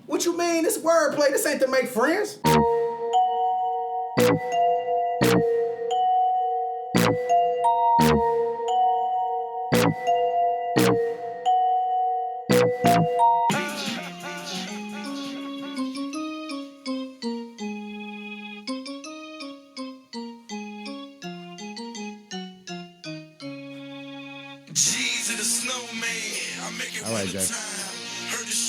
What you mean? This wordplay. This ain't to make friends. All right, Jay.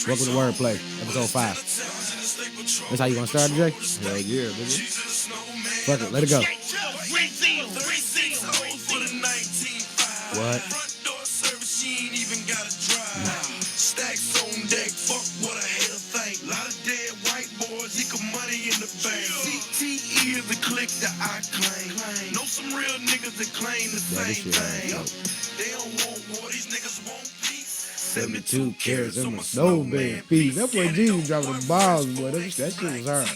Welcome to Wordplay, Ep.5. That's how you gonna start it, Jay? Hell yeah, nigga. Fuck it, let it go. What? Stacks on deck, fuck what a hell think. Lot of dead white boys, equal money in the bank. CTE is the click that I claim. Know some real niggas that claim the same thing. They don't want war, these niggas want peace. 72 carats in my snowman piece. That boy G was dropping the balls, boy. That shit was hard.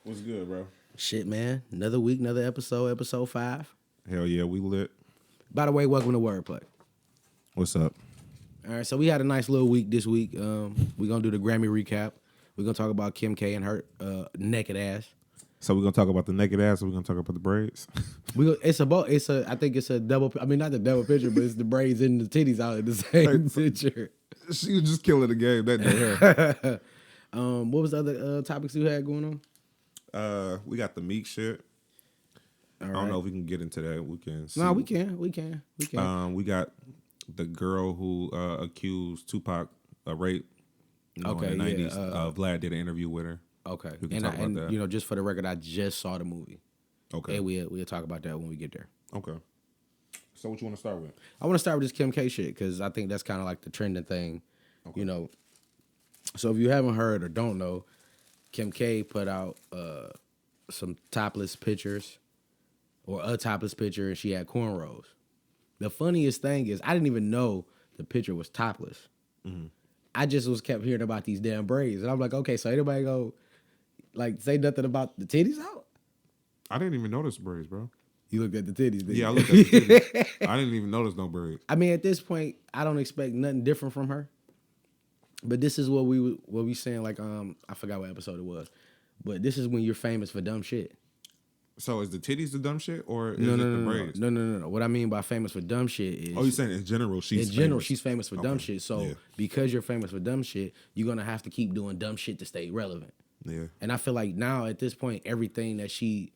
What's good, bro? Shit, man. Another week, another episode, Ep.5. Hell yeah, we lit. By the way, welcome to Wordplay. What's up? All right, so we had a nice little week this week. We're going to do the Grammy recap. We're going to talk about Kim K and her naked ass. So we're going to talk about the naked ass or we're going to talk about the braids? I think it's a double, I mean, not the double picture, but it's the braids and the titties out in the same picture. She was just killing the game that day. What was the other topics you had going on? We got the Meek shit. Right. I don't know if we can get into that. We can see. No, we can. We got the girl who accused Tupac of rape in the 90s. Vlad did an interview with her. Okay. We can talk about that. You know, just for the record, I just saw the movie. Okay. And we'll talk about that when we get there. Okay. So what you want to start with? I want to start with this Kim K shit because I think that's kind of like the trending thing, you know. So if you haven't heard or don't know, Kim K put out some topless pictures or a topless picture and she had cornrows. The funniest thing is I didn't even know the picture was topless. Mm-hmm. I just kept hearing about these damn braids. And I'm like, okay, so anybody go like say nothing about the titties out? I didn't even notice braids, bro. You looked at the titties, didn't you? Yeah, I looked at the titties. I didn't even notice no braids. I mean, at this point, I don't expect nothing different from her. But this is what we saying, like, I forgot what episode it was. But this is when you're famous for dumb shit. So is the titties the dumb shit or is it the braids? No. What I mean by famous for dumb shit is... Oh, you're saying in general she's famous for dumb shit. So because you're famous for dumb shit, you're going to have to keep doing dumb shit to stay relevant. Yeah. And I feel like now at this point, everything that she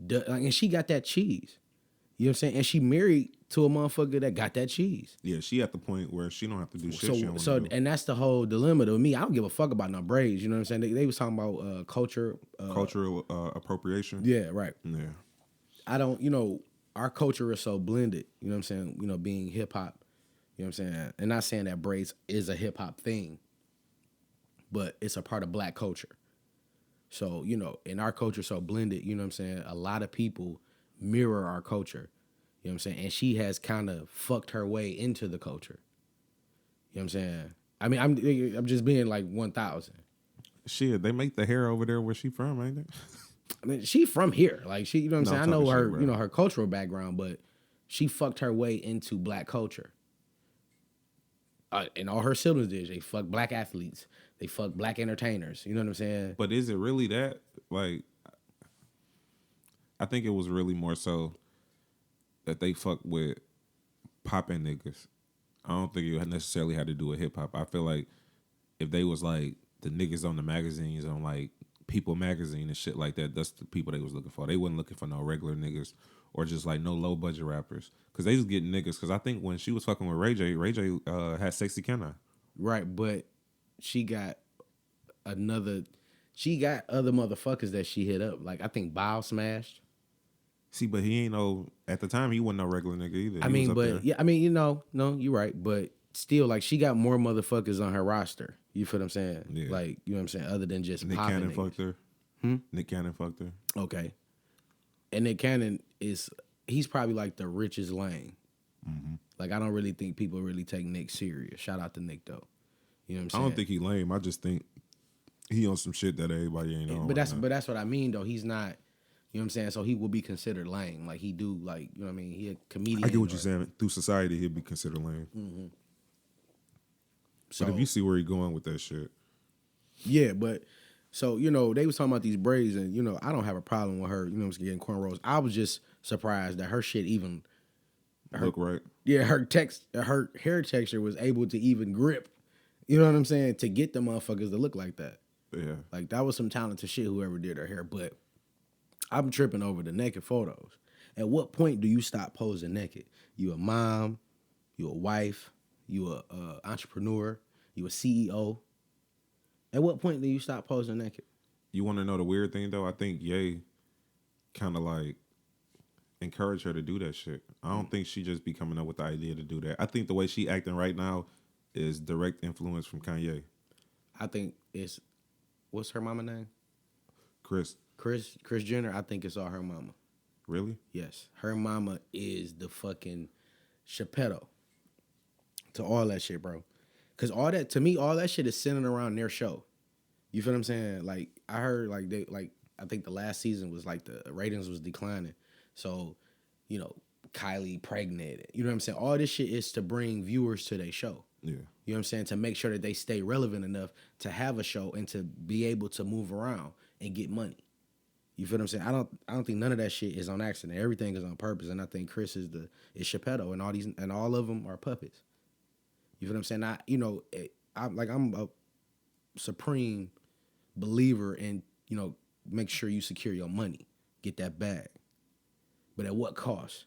does... and she got that cheese. You know what I'm saying? And she married to a motherfucker that got that cheese. Yeah, she at the point where she don't have to do shit. And that's the whole dilemma to me. I don't give a fuck about no braids. You know what I'm saying? They was talking about cultural appropriation. Yeah, right. Yeah. I don't. You know, our culture is so blended. You know what I'm saying? You know, being hip hop. You know what I'm saying? And not saying that braids is a hip hop thing, but it's a part of black culture. So you know, in our culture so blended. You know what I'm saying? A lot of people mirror our culture. You know what I'm saying? And she has kind of fucked her way into the culture. You know what I'm saying? I mean, I'm just being like 1,000. Shit, they make the hair over there where she from, ain't it? I mean, she from here. Like, she, you know what I'm saying? I know her, shit, you know, her cultural background, but she fucked her way into black culture. And all her siblings did. They fucked black athletes. They fucked black entertainers. You know what I'm saying? But is it really that? Like, I think it was really more so that they fuck with poppin' niggas. I don't think it necessarily had to do with hip hop. I feel like if they was like the niggas on the magazines on like People magazine and shit like that, that's the people they was looking for. They wasn't looking for no regular niggas or just like no low budget rappers. Cause they was getting niggas. Cause I think when she was fucking with Ray J had Sexy Can I. Right, but she got other motherfuckers that she hit up. Like I think Bow smashed. See, but he ain't at the time he wasn't no regular nigga either. I mean, but yeah, I mean, you know, no, you're right. But still, like, she got more motherfuckers on her roster. You feel what I'm saying? Yeah. Like, you know what I'm saying? Other than just Nick popping Cannon niggas. fucked her. Nick Cannon fucked her. Okay. And Nick Cannon he's probably like the richest lane. Mm-hmm. Like, I don't really think people really take Nick serious. Shout out to Nick, though. You know what I'm saying? I don't think he lame. I just think he on some shit that everybody ain't on. But that's what I mean, though. He's not... You know what I'm saying? So he will be considered lame. Like, he do, like, you know what I mean? He a comedian. I get what you're saying. Through society, he'll be considered lame. Mm-hmm. So But if you see where he going with that shit, yeah, but so they was talking about these braids, and I don't have a problem with her. Getting cornrows. I was just surprised that her shit even look right. yeah, her hair texture was able to even grip. You know what I'm saying? To get the motherfuckers to look like that. Yeah. Like that was some talented shit. Whoever did her hair, but I'm tripping over the naked photos. At what point do you stop posing naked? You a mom, you a wife, you a entrepreneur, you a CEO. At what point do you stop posing naked? You want to know the weird thing though? I think Ye kind of like encouraged her to do that shit. I don't think she just be coming up with the idea to do that. I think the way she acting right now is direct influence from Kanye. I think it's what's her mama name? Chris. Chris Jenner. I think it's all her mama. Really? Yes, her mama is the fucking Chappelle to all that shit, bro. Cause all that to me, all that shit is centered around their show. You feel what I'm saying? Like I heard, I think the last season was like the ratings was declining. So, Kylie pregnant. You know what I'm saying? All this shit is to bring viewers to their show. Yeah. You know what I'm saying? To make sure that they stay relevant enough to have a show and to be able to move around and get money. You feel what I'm saying? I don't think none of that shit is on accident. Everything is on purpose, and I think Chris is Chappelle, and all of them are puppets. You feel what I'm saying? I'm a supreme believer in make sure you secure your money, get that bag, but at what cost?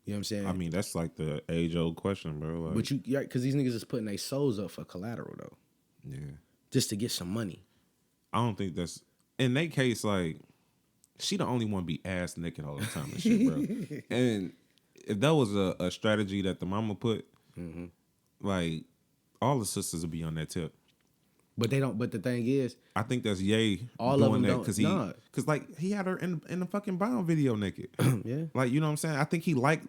You know what I'm saying? I mean, that's like the age-old question, bro. Like, But because these niggas is putting their souls up for collateral though, yeah, just to get some money. I don't think that's in that case. Like, she the only one be ass naked all the time and shit, bro. And if that was a strategy that the mama put, like, all the sisters would be on that tip. But they don't. But the thing is, I think that's Ye all doing of them that don't. because like he had her in the fucking Bound video naked. Yeah. Like, you know what I'm saying? I think he like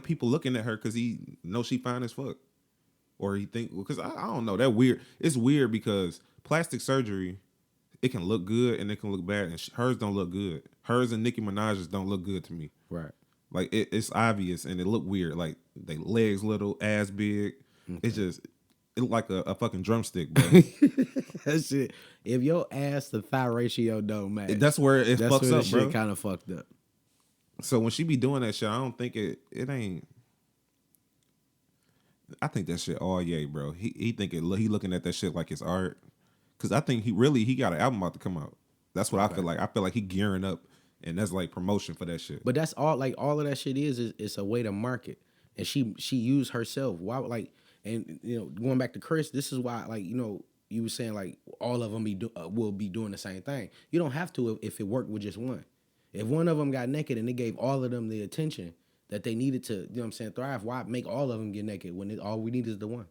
people looking at her because he knows she fine as fuck, or he think because I don't know, that weird. It's weird because plastic surgery, it can look good and it can look bad, and hers don't look good. Hers and Nicki Minaj's don't look good to me. Right. Like it's obvious and it look weird. Like they legs little, ass big. It's just it look like a fucking drumstick, bro. That shit. If your ass to thigh ratio don't match, That's where it that's fucks where the up, bro. shit kind of fucked up. So when she be doing that shit, I don't think it ain't. I think that shit all Ye, bro. He looking at that shit like it's art. Cause I think he got an album about to come out. That's what I feel like. I feel like he gearing up, and that's like promotion for that shit. But that's all. Like all of that shit is it's a way to market, and she used herself. Why and going back to Chris, this is why you were saying like all of them will be doing the same thing. You don't have to if it worked with just one. If one of them got naked and it gave all of them the attention that they needed to, thrive, why make all of them get naked when all we need is the one?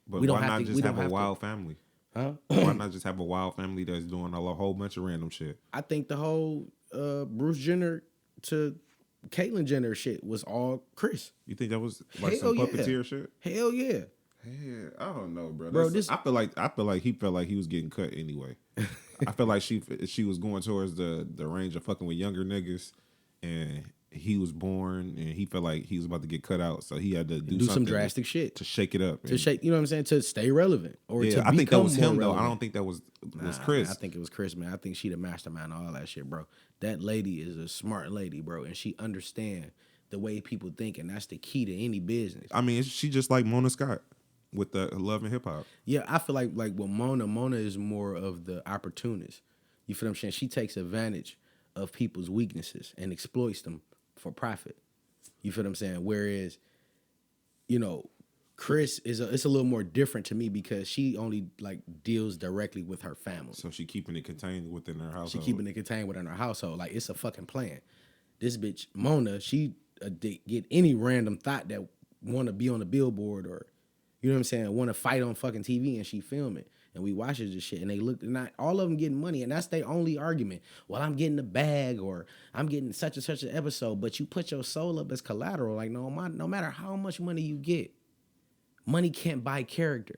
But why not just have a wild family? Huh? Why not just have a wild family that's doing a whole bunch of random shit? I think the whole Bruce Jenner to Caitlyn Jenner shit was all Chris. You think that was like some puppeteer shit? Hell yeah. Yeah, I don't know, bro. I feel like he felt like he was getting cut anyway. I feel like she was going towards the range of fucking with younger niggas, and he was born and he felt like he was about to get cut out, so he had to do some drastic shit to shake it up, you know what I'm saying, to stay relevant or to I think that was him relevant. though. I don't think that was Chris. Man, I think it was Chris, man. I think she the mastermind of all that shit, bro. That lady is a smart lady, bro, and she understand the way people think, and that's the key to any business. I mean, she just like Mona Scott with the Love and Hip Hop. Yeah, I feel like with Mona is more of the opportunist. You feel what I'm saying? She takes advantage of people's weaknesses and exploits them for profit. You feel what I'm saying? Whereas, Chris it's a little more different to me because she only like deals directly with her family. So she keeping it contained within her household. She keeping it contained within her household. Like it's a fucking plan. This bitch Mona, she get any random thought that want to be on the billboard or, you know what I'm saying, want to fight on fucking TV, and she film it. And we watch this shit, and they look, not all of them getting money, and that's their only argument. Well, I'm getting the bag, or I'm getting such and such an episode, but you put your soul up as collateral. Like, no matter how much money you get, money can't buy character.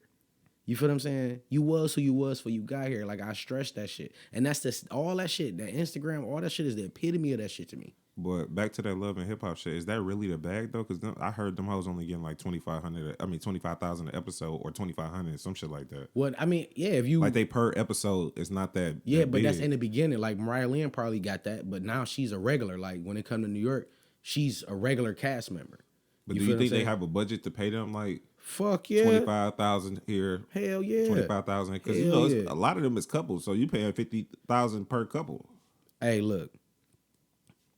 You feel what I'm saying? You was who you was before you got here. Like, I stress that shit. And that's all that shit, that Instagram, all that shit is the epitome of that shit to me. But back to that love and hip hop shit. Is that really the bag though? Because I heard them hoes only getting like 2,500. I mean 25,000 an episode or 2,500, some shit like that. What I mean, yeah, if you Like they per episode, it's not that. yeah, that but that's big. in the beginning. Like Mariah Lynn probably got that, but now she's a regular. Like when it come to New York, she's a regular cast member. But do feel you what I'm think they saying? have a budget to pay them like Fuck yeah, 25,000 here, hell yeah, 25,000? Because you Hell know yeah. a lot of them is couples, so you paying 50,000 per couple. Hey, look,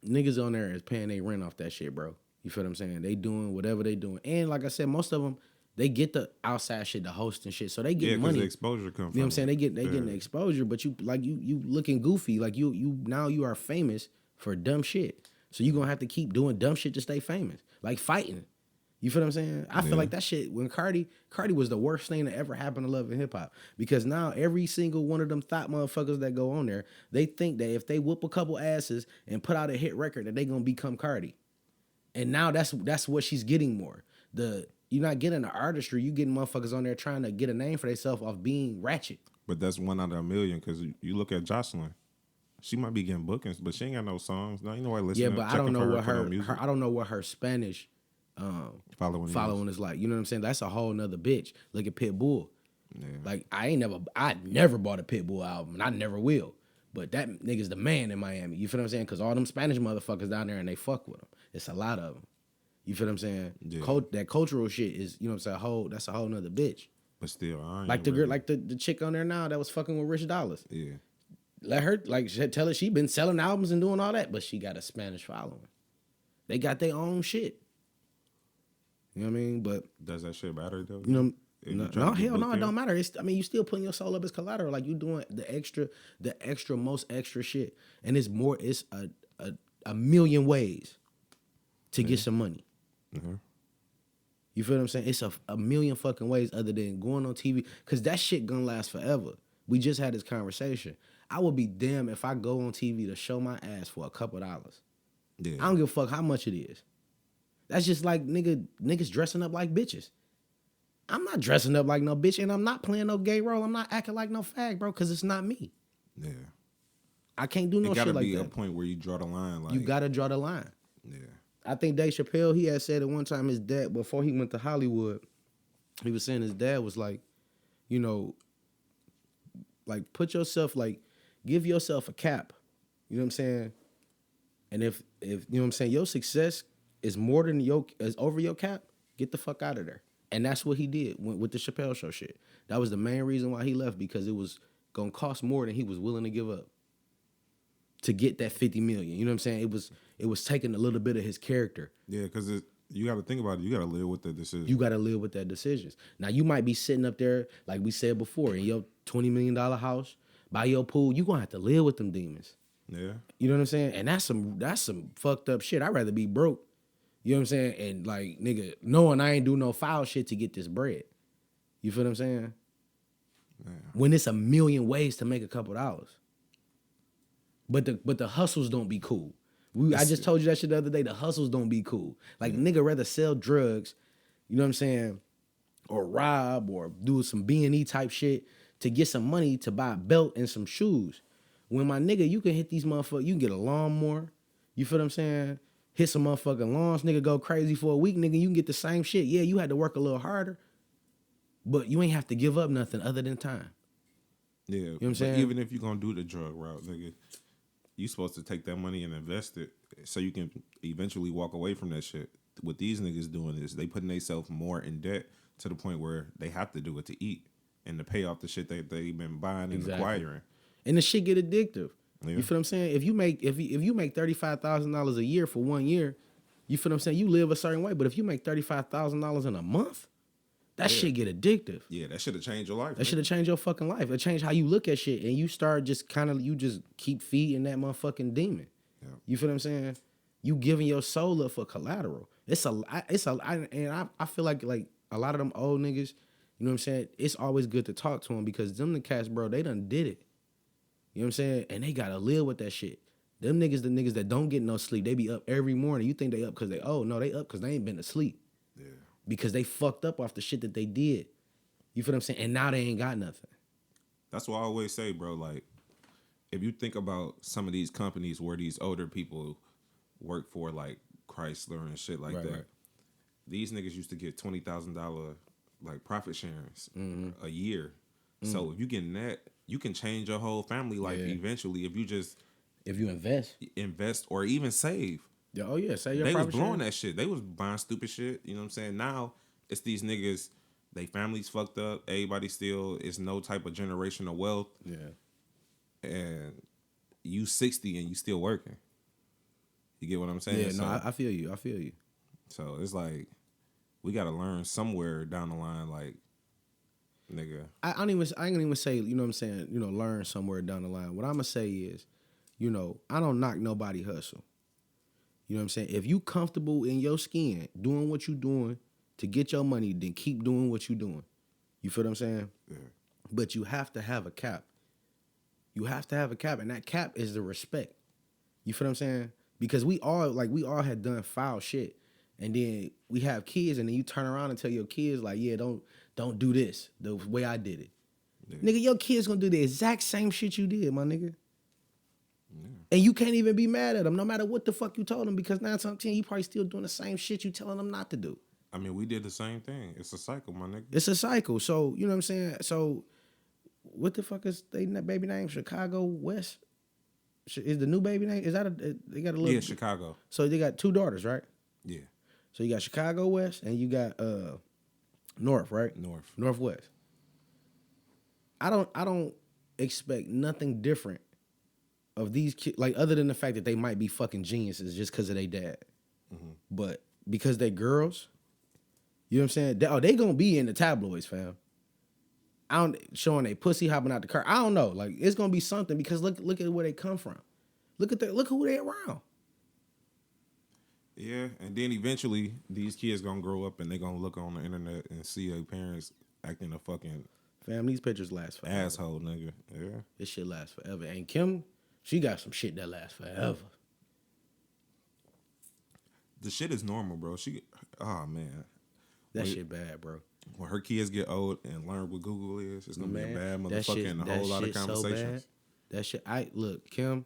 niggas on there is paying their rent off that shit, bro. You feel what I'm saying? They doing whatever they doing, and like I said, most of them they get the outside shit, the host and shit, so they get Yeah, because money. the exposure comes. You know what I'm saying? They getting the exposure, but you like you looking goofy, like you now you are famous for dumb shit, so you gonna have to keep doing dumb shit to stay famous, like fighting. You feel what I'm saying? I feel like that shit when Cardi was the worst thing that ever happened to Love and Hip Hop, because now every single one of them thought motherfuckers that go on there, they think that if they whoop a couple asses and put out a hit record that they gonna become Cardi, and now that's what she's getting more. You're not getting the artistry, you getting motherfuckers on there trying to get a name for themselves off being ratchet. But that's 1 out of a million. Because you look at Jocelyn, she might be getting bookings, but she ain't got no songs. No, you know what? Listen, Yeah, but I don't know what her music. I don't know what her Spanish following is like. You know what I'm saying? That's a whole nother bitch. Look at Pitbull. Yeah. Like I never bought a Pitbull album, and I never will. But that nigga's the man in Miami. You feel what I'm saying? Because all them Spanish motherfuckers down there and they fuck with him. It's a lot of them. You feel what I'm saying? Yeah. That cultural shit is, you know what I'm saying? That's a whole nother bitch. But still, I ain't Like the girl, really- like the chick on there now that was fucking with Rich Dollars. Yeah. Let her tell her she been selling albums and doing all that, but she got a Spanish following. They got their own shit. You know what I mean? But Does that shit matter though? you know, If you no, trying to get hell no, booked it there? don't matter. You still putting your soul up as collateral. Like you doing the extra, most extra shit, and it's a million ways to get some money. Mm-hmm. You feel what I'm saying? It's a million fucking ways other than going on TV, because that shit gonna last forever. We just had this conversation. I would be damned if I go on TV to show my ass for a couple dollars. Yeah. I don't give a fuck how much it is. That's just like niggas dressing up like bitches. I'm not dressing up like no bitch, and I'm not playing no gay role. I'm not acting like no fag, bro, because it's not me. Yeah. I can't do no It gotta shit like be a that. point where you draw the line. Like You gotta draw the line. Yeah. I think Dave Chappelle, he had said at one time his dad, before he went to Hollywood, he was saying his dad was like, you know, like put yourself, like give yourself a cap. You know what I'm saying? And if you know what I'm saying, your success is more than is over your cap, get the fuck out of there. And that's what he did with the Chappelle Show shit. That was the main reason why he left, because it was gonna cost more than he was willing to give up to get that 50 million. You know what I'm saying? It was taking a little bit of his character. Yeah, because you got to think about it. You got to live with the decision. You got to live with that decisions. Now, you might be sitting up there, like we said before, in your $20 million house, by your pool. You going to have to live with them demons. Yeah. You know what I'm saying? And that's some fucked up shit. I'd rather be broke. You know what I'm saying? And like, nigga, knowing I ain't do no foul shit to get this bread. You feel what I'm saying? Yeah. When it's a million ways to make a couple dollars. But the hustles don't be cool. I just told you that shit the other day. The hustles don't be cool. Like, nigga rather sell drugs, you know what I'm saying, or rob or do some B&E type shit to get some money to buy a belt and some shoes. When my nigga, you can hit these motherfuckers, you can get a lawnmower, you feel what I'm saying? Hit some motherfucking lawns, nigga, go crazy for a week, nigga, you can get the same shit. Yeah, you had to work a little harder, but you ain't have to give up nothing other than time. Yeah. You know what I'm saying? Even if you're going to do the drug route, nigga, you supposed to take that money and invest it so you can eventually walk away from that shit. What these niggas doing is they putting themselves more in debt to the point where they have to do it to eat and to pay off the shit that they've been buying and acquiring. And the shit get addictive. Yeah. You feel what I'm saying? If you make $35,000 a year for 1 year, you feel what I'm saying? You live a certain way. But if you make $35,000 in a month, that shit get addictive. Yeah, that should have changed your life. That should have changed your fucking life. It changed how you look at shit, and you start just you just keep feeding that motherfucking demon. Yeah. You feel what I'm saying? You giving your soul up for collateral. I feel like a lot of them old niggas, you know what I'm saying? It's always good to talk to them because them the cats, bro, they done did it. You know what I'm saying? And they gotta live with that shit. Them niggas, the niggas that don't get no sleep, they be up every morning. You think they up because they no, they up because they ain't been to sleep. Yeah. Because they fucked up off the shit that they did. You feel what I'm saying? And now they ain't got nothing. That's what I always say, bro. Like, if you think about some of these companies where these older people work for like Chrysler and shit like Right, that. right. These niggas used to get $20,000 like profit sharings a year. So if you getting that, you can change your whole family life Yeah. eventually if you just If you invest, or even save. yeah, oh yeah, say your They was profit blowing share. that shit. They was buying stupid shit. You know what I'm saying? Now it's these niggas. They families fucked up. Everybody still is no type of generational wealth, Yeah, and you 60 and you still working. You get what I'm saying? yeah. No, I feel you. I feel you. So it's like we got to learn somewhere down the line, like nigga. I ain't gonna even say, you know what I'm saying, you know, learn somewhere down the line. What I'm gonna say is, you know, I don't knock nobody hustle. You know what I'm saying? If you comfortable in your skin doing what you doing to get your money, then keep doing what you doing. You feel what I'm saying? Yeah. But you have to have a cap. You have to have a cap, and that cap is the respect. You feel what I'm saying? Because we all had done foul shit, and then we have kids, and then you turn around and tell your kids like, yeah, don't do this the way I did it. Yeah. Nigga, your kids gonna do the exact same shit you did, my nigga. And you can't even be mad at them, no matter what the fuck you told them, because 9 times 10, you probably still doing the same shit you telling them not to do. I mean, we did the same thing. It's a cycle, my nigga. It's a cycle. So, you know what I'm saying? So, what the fuck is they baby name? Chicago West? Is the new baby name? Is that they got a little... Yeah, Chicago. So, they got 2 daughters, right? Yeah. So, you got Chicago West and you got North, right? Northwest. I don't expect nothing different of these kids, like, other than the fact that they might be fucking geniuses just because of their dad. But because they girls, you know what I'm saying? They gonna be in the tabloids, fam. Showing they pussy hopping out the car. I don't know. Like, it's gonna be something because look at where they come from. Look who they around. Yeah, and then eventually these kids gonna grow up and they gonna look on the internet and see their parents acting a fucking Fam, these pictures last forever. asshole, nigga. Yeah. This shit lasts forever. And Kim, she got some shit that lasts forever. The shit is normal, bro. Oh man. That shit bad, bro. When her kids get old and learn what Google is, it's gonna be a bad that motherfucker shit- and a that whole lot of shit so conversations. bad. That shit, look, Kim,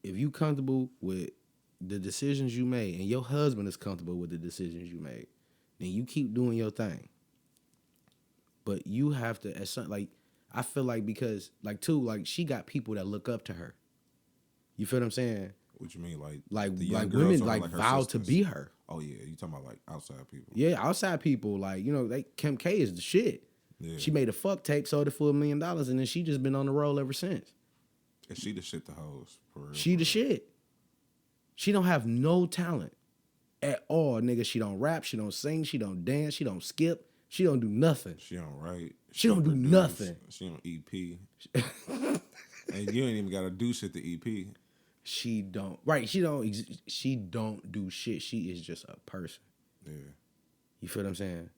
if you comfortable with the decisions you made and your husband is comfortable with the decisions you made, then you keep doing your thing. But you have to, I feel like because, like, too, like, she got people that look up to her. You feel what I'm saying? What you mean, Like the young women girls or like her vow to sisters? be her. Oh yeah, you talking about like outside people? Yeah, outside people, like, you know, Kim K is the shit. Yeah. She made a fuck tape, sold it for $1 million, and then she just been on the roll ever since. And she the shit to hoes for real. She the shit. She don't have no talent at all, nigga. She don't rap, she don't sing, she don't dance, she don't skip, she don't do nothing. She don't write. She don't do produce, nothing. She don't EP. And you ain't even gotta do shit to EP. She don't. Right, she don't do shit. She is just a person. Yeah. You feel what I'm saying?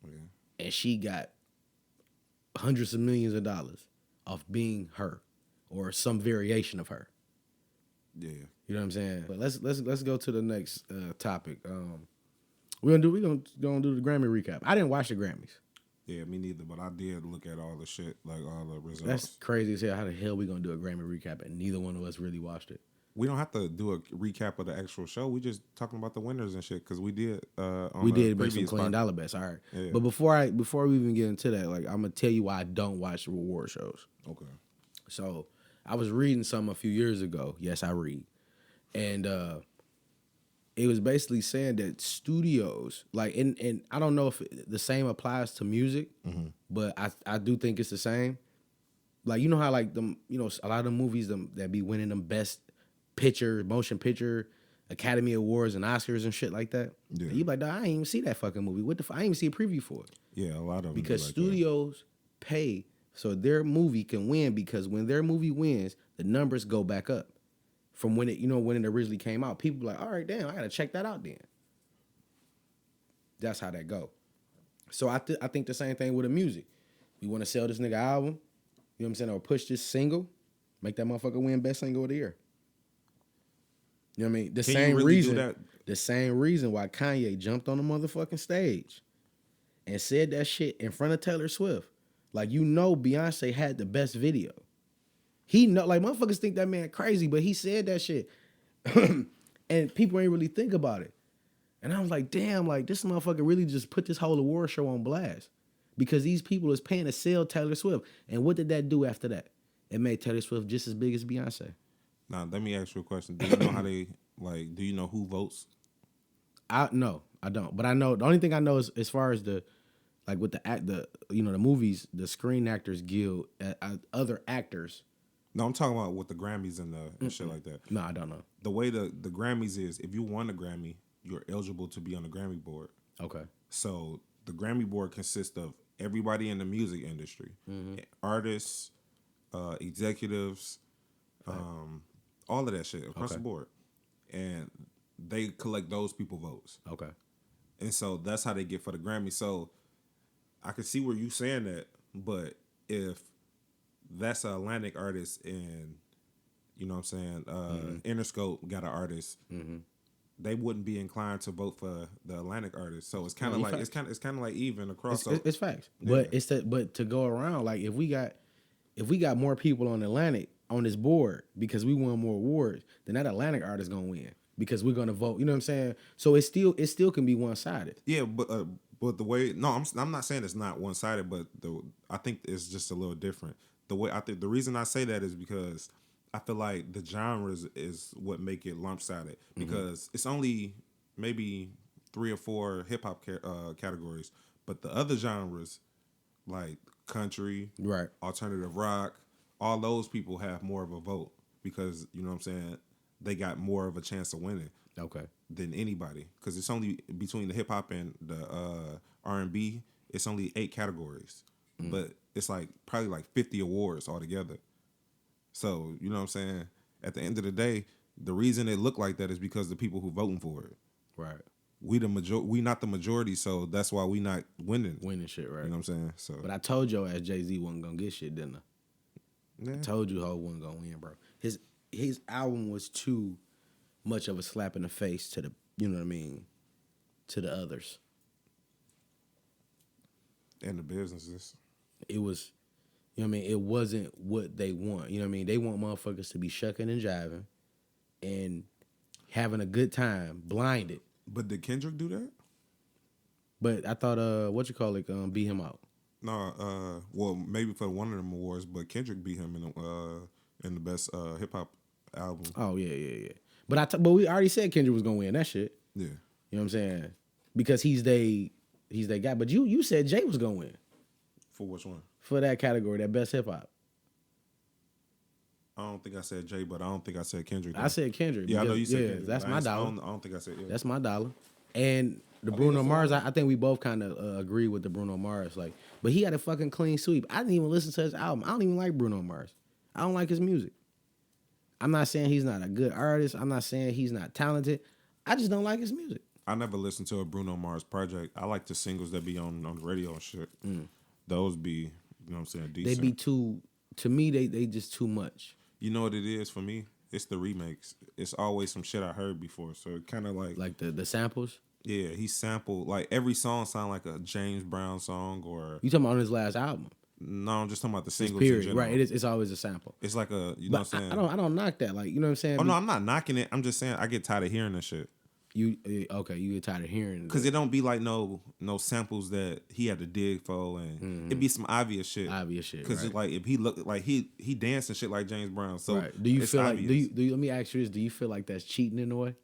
Yeah. And she got hundreds of millions of dollars off being her or some variation of her. Yeah. You know what I'm saying? But let's go to the next topic. We're gonna do the Grammy recap. I didn't watch the Grammys. Yeah, me neither, but I did look at all the shit, like all the results. That's crazy as hell. How the hell we gonna do a Grammy recap and neither one of us really watched it? We don't have to do a recap of the actual show. We just talking about the winners and shit because we did. We did make some previous clean podcast. dollar bets. All right. Yeah. But before we even get into that, like, I'm gonna tell you why I don't watch reward shows. Okay. So I was reading something a few years ago. Yes, I read. And it was basically saying that studios, like, and I don't know if the same applies to music, but I do think it's the same. Like, you know how, like, them, you know, a lot of the movies that be winning them best picture, motion picture, Academy Awards and Oscars and shit like that. Yeah. And you be like, I ain't even see that fucking movie. What the fuck? I ain't even see a preview for it. Yeah, a lot of them Because do like studios pay so their movie can win, because when their movie wins, the numbers go back up from when it originally came out. People be like, all right, damn, I gotta check that out then. That's how that go. So I think the same thing with the music. We want to sell this nigga album, you know what I'm saying, or push this single, make that motherfucker win best single of the year. You know what I mean? The same reason why Kanye jumped on the motherfucking stage and said that shit in front of Taylor Swift. Like, you know, Beyonce had the best video. He know, like, motherfuckers think that man crazy, but he said that shit. And people ain't really think about it. And I was like, damn, like this motherfucker really just put this whole award show on blast. Because these people is paying to sell Taylor Swift. And what did that do after that? It made Taylor Swift just as big as Beyonce. Now, let me ask you a question. Do you know how they, do you know who votes? No, I don't. But I know, the only thing I know is as far as the movies, the Screen Actors Guild, other actors. No, I'm talking about with the Grammys and shit like that. No, I don't know. The way the Grammys is, if you won a Grammy, you're eligible to be on the Grammy board. Okay. So the Grammy board consists of everybody in the music industry, artists, executives, all of that shit across the board, and they collect those people votes. Okay. And so that's how they get for the Grammy. So I can see where you saying that, but if that's an Atlantic artist and you know what I'm saying, Interscope got an artist, they wouldn't be inclined to vote for the Atlantic artist. So it's kind of like it's kind of like even across. It's facts, but but to go around, like if we got more people on Atlantic on this board because we won more awards, then that Atlantic artist gonna win because we're gonna vote. You know what I'm saying? So it still can be one sided. Yeah, but the way I'm not saying it's not one sided, but I think it's just a little different. The way I think the reason I say that is because I feel like the genres is what make it lump-sided because it's only maybe 3 or 4 hip hop categories, but the other genres like country, Right, alternative rock, all those people have more of a vote because you know what I'm saying, they got more of a chance of winning. Okay. Than anybody because it's only between the hip hop and the R&B. It's only 8 categories, but it's like probably like 50 awards altogether. So, you know what I'm saying? At the end of the day, the reason it looked like that is because the people who voting for it. Right. We not the majority, so that's why we not winning. Winning shit, right? You know what I'm saying? So, but I told you as Jay-Z wasn't gonna get shit, didn't I? yeah. I told you Ho wasn't gonna win, bro. His album was too much of a slap in the face to the, you know what I mean, to the others. And the businesses. It was, you know what I mean, it wasn't what they want. You know what I mean? They want motherfuckers to be shucking and jiving and having a good time, blinded. But did Kendrick do that? But I thought, beat him out. No, well, maybe for one of them awards, but Kendrick beat him in the best hip hop album. Oh yeah. But we already said Kendrick was gonna win that shit. Yeah. You know what I'm saying? Because he's they guy. But you said Jay was gonna win. For which one? For that category, that best hip hop. I don't think I said Jay, but I don't think I said Kendrick. Though. I said Kendrick. Yeah, because, I know you said Kendrick. That's my dollar. I don't think I said That's my dollar. And the Bruno Mars, I think we both kind of agree with the Bruno Mars. Like, but he had a fucking clean sweep. I didn't even listen to his album. I don't even like Bruno Mars. I don't like his music. I'm not saying he's not a good artist. I'm not saying he's not talented. I just don't like his music. I never listened to a Bruno Mars project. I like the singles that be on the radio and shit. Those be, you know what I'm saying, decent. They be too, to me, they just too much. You know what it is for me? It's the remakes. It's always some shit I heard before. So it kind of like the samples? Yeah, he sampled, like every song sound like a James Brown song or... You talking about on his last album? No, I'm just talking about the singles period, in general. Right, it's always a sample. It's like a, you know what I'm saying? I don't knock that, like, you know what I'm saying? Oh, no, I'm not knocking it. I'm just saying I get tired of hearing this shit. You get tired of hearing it. Because it don't be like no samples that he had to dig for, and it be some obvious shit. Obvious shit, Because right. like if he look like he dance and shit like James Brown. So right. Do you feel obvious. like do you let me ask you this? Do you feel like that's cheating in a way?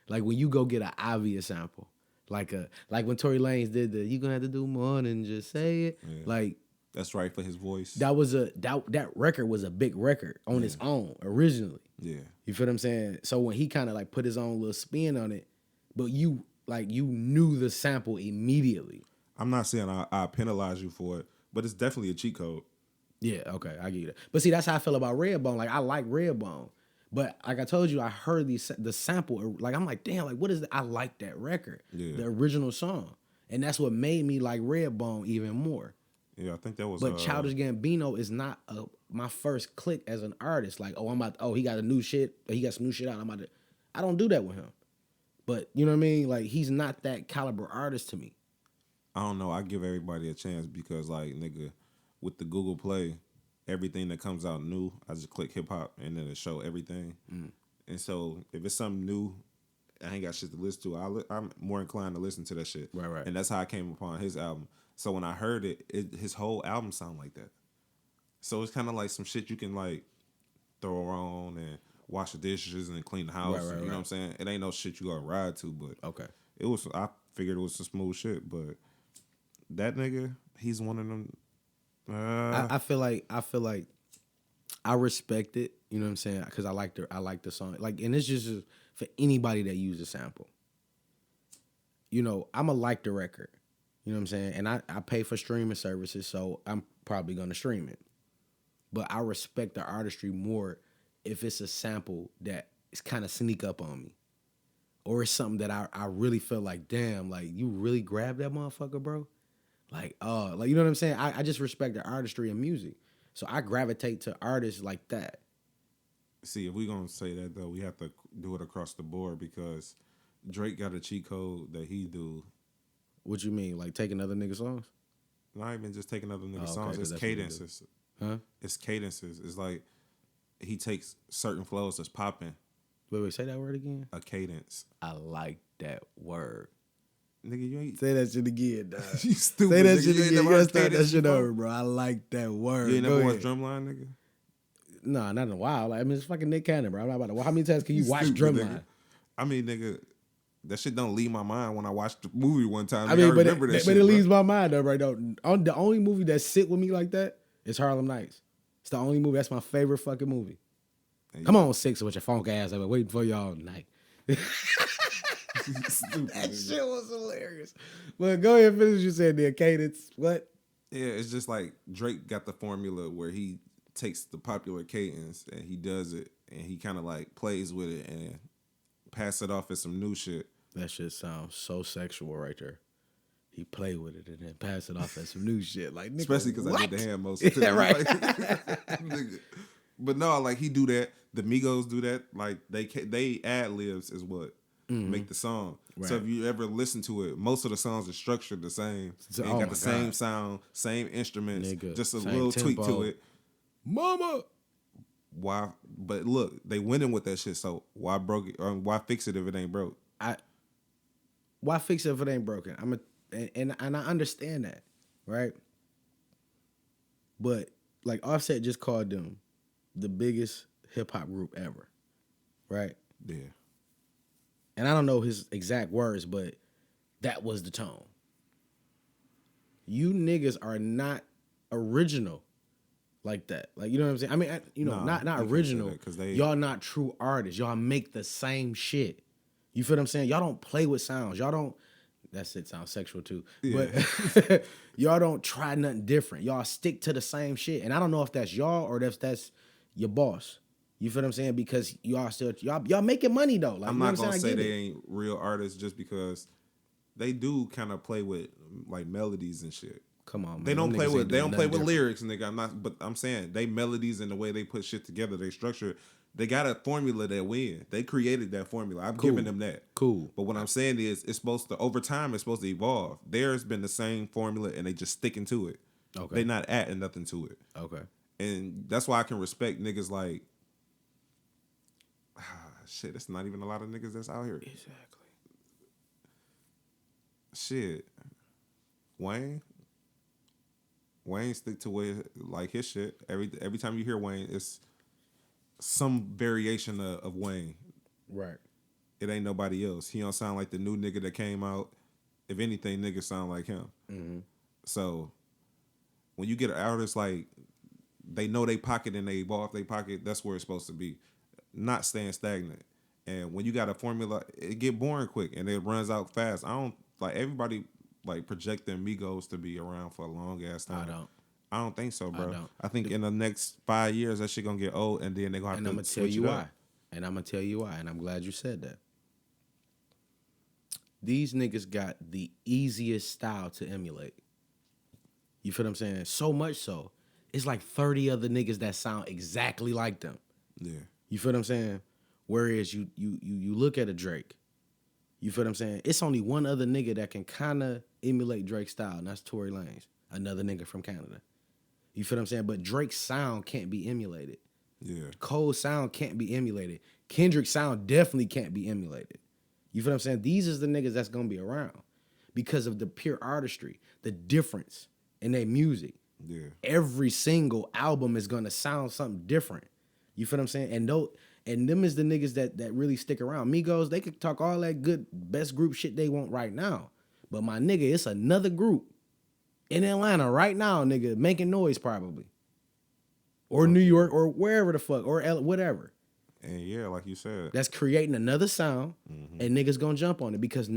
Like when you go get an obvious sample, like when Tory Lanez did the "You gonna have to do more than just say it," like that's right for his voice. That record was a big record on its own originally. Yeah, you feel what I'm saying? So when he kind of like put his own little spin on it, but you knew the sample immediately. I'm not saying I penalize you for it, but it's definitely a cheat code. Yeah, okay, I get it. But see, that's how I feel about Redbone. Like I like Redbone, but like I told you, I heard the sample. Like I'm like, damn, like what is that? I like that record, the original song, and that's what made me like Redbone even more. Yeah, I think that was. But Childish Gambino is not my first click as an artist. Like, he got a new shit. He got some new shit out. I don't do that with him. But you know what I mean? Like he's not that caliber artist to me. I don't know. I give everybody a chance because like nigga, with the Google Play, everything that comes out new, I just click hip hop and then it show everything. And so if it's something new, I ain't got shit to listen to. I'm more inclined to listen to that shit. Right. And that's how I came upon his album. So when I heard it, his whole album sound like that. So it's kind of like some shit you can like throw on and wash the dishes and clean the house. Right. You know what I'm saying? It ain't no shit you gonna ride to, but Okay. it was. I figured it was some smooth shit, but that nigga, he's one of them. I feel like I respect it. You know what I'm saying? Because I like the song. Like, and it's just for anybody that uses a sample. You know, I'ma like the record. You know what I'm saying? And I pay for streaming services, so I'm probably gonna stream it. But I respect the artistry more if it's a sample that is kind of sneak up on me. Or it's something that I really feel like, damn, like you really grabbed that motherfucker, bro. Like, you know what I'm saying? I just respect the artistry of music. So I gravitate to artists like that. See, if we gonna say that though, we have to do it across the board because Drake got a cheat code that he do. What you mean? Like taking other niggas' songs? Not even just taking other niggas' okay, songs. 'cause It's that's what he do. cadences. Huh? It's cadences. It's like he takes certain flows that's popping. Wait, say that word again? A cadence. I like that word. Nigga, you ain't. Say that shit again, dog. You stupid. Say that nigga. shit You ain't again. never You gotta heard start that cadence shit before? over, bro. I like that word. You ain't Go never watched ahead. Drumline, nigga? Nah, not in a while. Like, I mean, it's fucking Nick Cannon, bro. I'm not about to. How many times can you watch Stupid, Drumline? nigga. I mean, nigga, that shit don't leave my mind when I watched the movie one time. I mean, but remember that it shit, bro. leaves my mind though, right? Though, the only movie that sit with me like that is Harlem Nights. It's the only movie. That's my favorite fucking movie. And Come on, Six with your funk ass. I've been waiting for y'all all night. Stupid, That nigga. shit was hilarious. But go ahead and finish what you said there. Cadence. What? Yeah, it's just like Drake got the formula where he takes the popular cadence and he does it and he kind of like plays with it and pass it off as some new shit. That shit sounds so sexual right there. He played with it and then pass it off as some new shit. Like, nigga, Especially because I did the hand motion too. Yeah, right. Nigga. But no, like he do that. The Migos do that. Like they ad libs is what make the song. Right. So if you ever listen to it, most of the songs are structured the same. So- They oh got my the same God. sound, same instruments, Nigga, just a same little tweak tempo. to it. Mama. Why? But look, they winning with that shit. So why broke it? Or why fix it if it ain't broke? Why fix it if it ain't broken? And I understand that, right? But like Offset just called them the biggest hip hop group ever, right? Yeah. And I don't know his exact words, but that was the tone. You niggas are not original like that. Like, you know what I'm saying? I mean, Nah, not you can't say original. that 'cause they- Y'all not true artists. Y'all make the same shit. You feel what I'm saying? Y'all don't play with sounds. Y'all don't. That shit sounds sexual too. Yeah. But y'all don't try nothing different. Y'all stick to the same shit. And I don't know if that's y'all or if that's your boss. You feel what I'm saying? Because y'all making money though. Like, I'm you know not what gonna saying? say I get they it. ain't real artists just because they do kind of play with like melodies and shit. Come on, man. They don't Them play niggas with ain't they doing don't play nothing with different. lyrics, nigga. But I'm saying they melodies and the way they put shit together, they structure it. They got a formula that win. They created that formula. I'm giving them that. Cool. But what I'm saying is, it's supposed to over time. It's supposed to evolve. Theirs been the same formula, and they just sticking to it. Okay. They not adding nothing to it. Okay. And that's why I can respect niggas like, shit, it's not even a lot of niggas that's out here. Exactly. Shit. Wayne stick to where like his shit. Every time you hear Wayne, it's some variation of Wayne. Right. It ain't nobody else. He don't sound like the new nigga that came out. If anything, niggas sound like him. Mm-hmm. So when you get an artist like they know they pocket and they evolve they pocket, that's where it's supposed to be. Not staying stagnant. And when you got a formula, it get boring quick and it runs out fast. I don't like everybody like projecting Migos to be around for a long ass time. I don't think so, bro. don't. I think in the next 5 years that shit gonna get old and then they gonna have And to I'm gonna tell switch you it why. up. And I'm gonna tell you why. And I'm glad you said that. These niggas got the easiest style to emulate. You feel what I'm saying? So much so, it's like 30 other niggas that sound exactly like them. Yeah. You feel what I'm saying? Whereas you look at a Drake. You feel what I'm saying? It's only one other nigga that can kind of emulate Drake's style, and that's Tory Lanez, another nigga from Canada. You feel what I'm saying? But Drake's sound can't be emulated. Yeah. Cole's sound can't be emulated. Kendrick's sound definitely can't be emulated. You feel what I'm saying? These is the niggas that's gonna be around because of the pure artistry, the difference in their music. Yeah. Every single album is gonna sound something different. You feel what I'm saying? And them is the niggas that really stick around. Migos, they could talk all that good best group shit they want right now. But my nigga, it's another group in Atlanta right now, nigga, making noise probably. Or New York or wherever the fuck, or whatever. And yeah, like you said, That's creating another sound, and niggas gonna jump on it because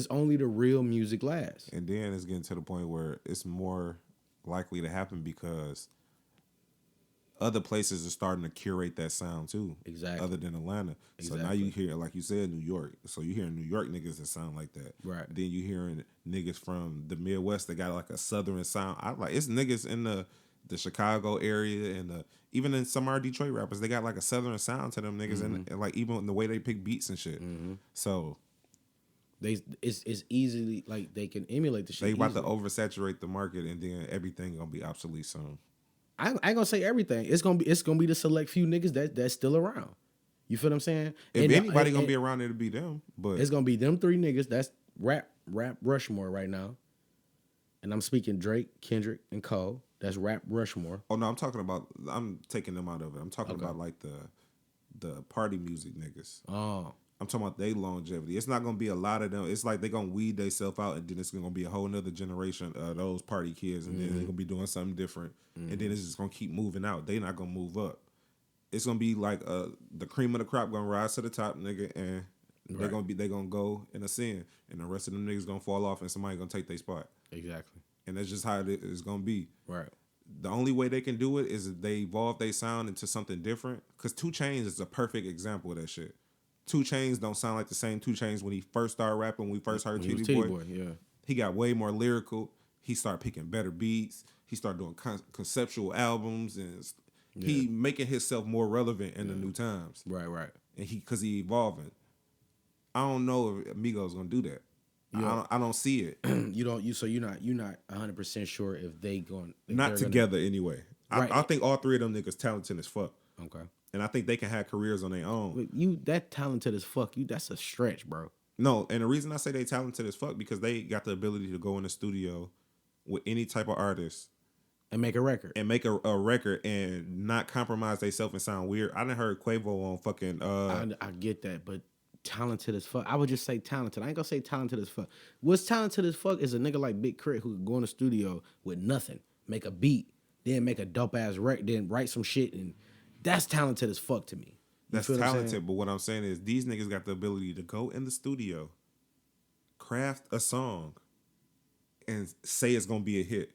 only the real music lasts. and then it's getting to the point where it's more likely to happen because other places are starting to curate that sound too. Exactly. Other than Atlanta. So now you hear, like you said, New York. So you hearing New York niggas that sound like that. Right. Then you hearing niggas from the Midwest that got like a southern sound. It's niggas in the Chicago area and even in some of our Detroit rappers, they got like a southern sound to them niggas, and like even in the way they pick beats and shit. So it's easily like they can emulate the shit. they about easily. to oversaturate the market, and then everything gonna be obsolete soon. I ain't gonna say everything. It's gonna be the select few niggas that's still around. You feel what I'm saying? If And anybody gonna be around, it'll be them. But it's gonna be them three niggas. That's rap Rushmore right now. And I'm speaking Drake, Kendrick, and Cole. That's rap Rushmore. oh no, I'm taking them out of it. I'm talking about like the party music niggas. Oh, I'm talking about they longevity. It's not gonna be a lot of them. It's like they gonna weed themselves out, and then it's gonna be a whole nother generation of those party kids, and then they're gonna be doing something different, and then it's just gonna keep moving out. They not gonna move up. It's gonna be like the cream of the crop gonna rise to the top, nigga, and they gonna go and ascend, and the rest of them niggas gonna fall off, and somebody gonna take their spot. exactly. And that's just how it's gonna be. Right. The only way they can do it is if they evolve their sound into something different. Cause 2 Chainz is a perfect example of that shit. 2 Chainz don't sound like the same 2 Chainz when he first started rapping. When we first heard Titty Boy, yeah. he got way more lyrical. He started picking better beats. He started doing conceptual albums, and he making himself more relevant in the new times. Right. And cause he evolving. I don't know if Migos gonna do that. Yeah. I don't see it. You're not 100% sure if they going Not together anyway. Right. I think all 3 of them niggas talented as fuck. Okay. And I think they can have careers on their own. But that talented as fuck. That's a stretch, bro. No, and the reason I say they talented as fuck because they got the ability to go in the studio with any type of artist And make a record. and make a record and not compromise themselves and sound weird. I done heard Quavo on fucking I get that, but talented as fuck. I would just say talented. I ain't gonna say talented as fuck. What's talented as fuck is a nigga like Big Crit who could go in the studio with nothing, make a beat, then make a dope ass record, then write some shit, and that's talented as fuck to me. That's talented, but what I'm saying is these niggas got the ability to go in the studio, craft a song, and say it's gonna be a hit.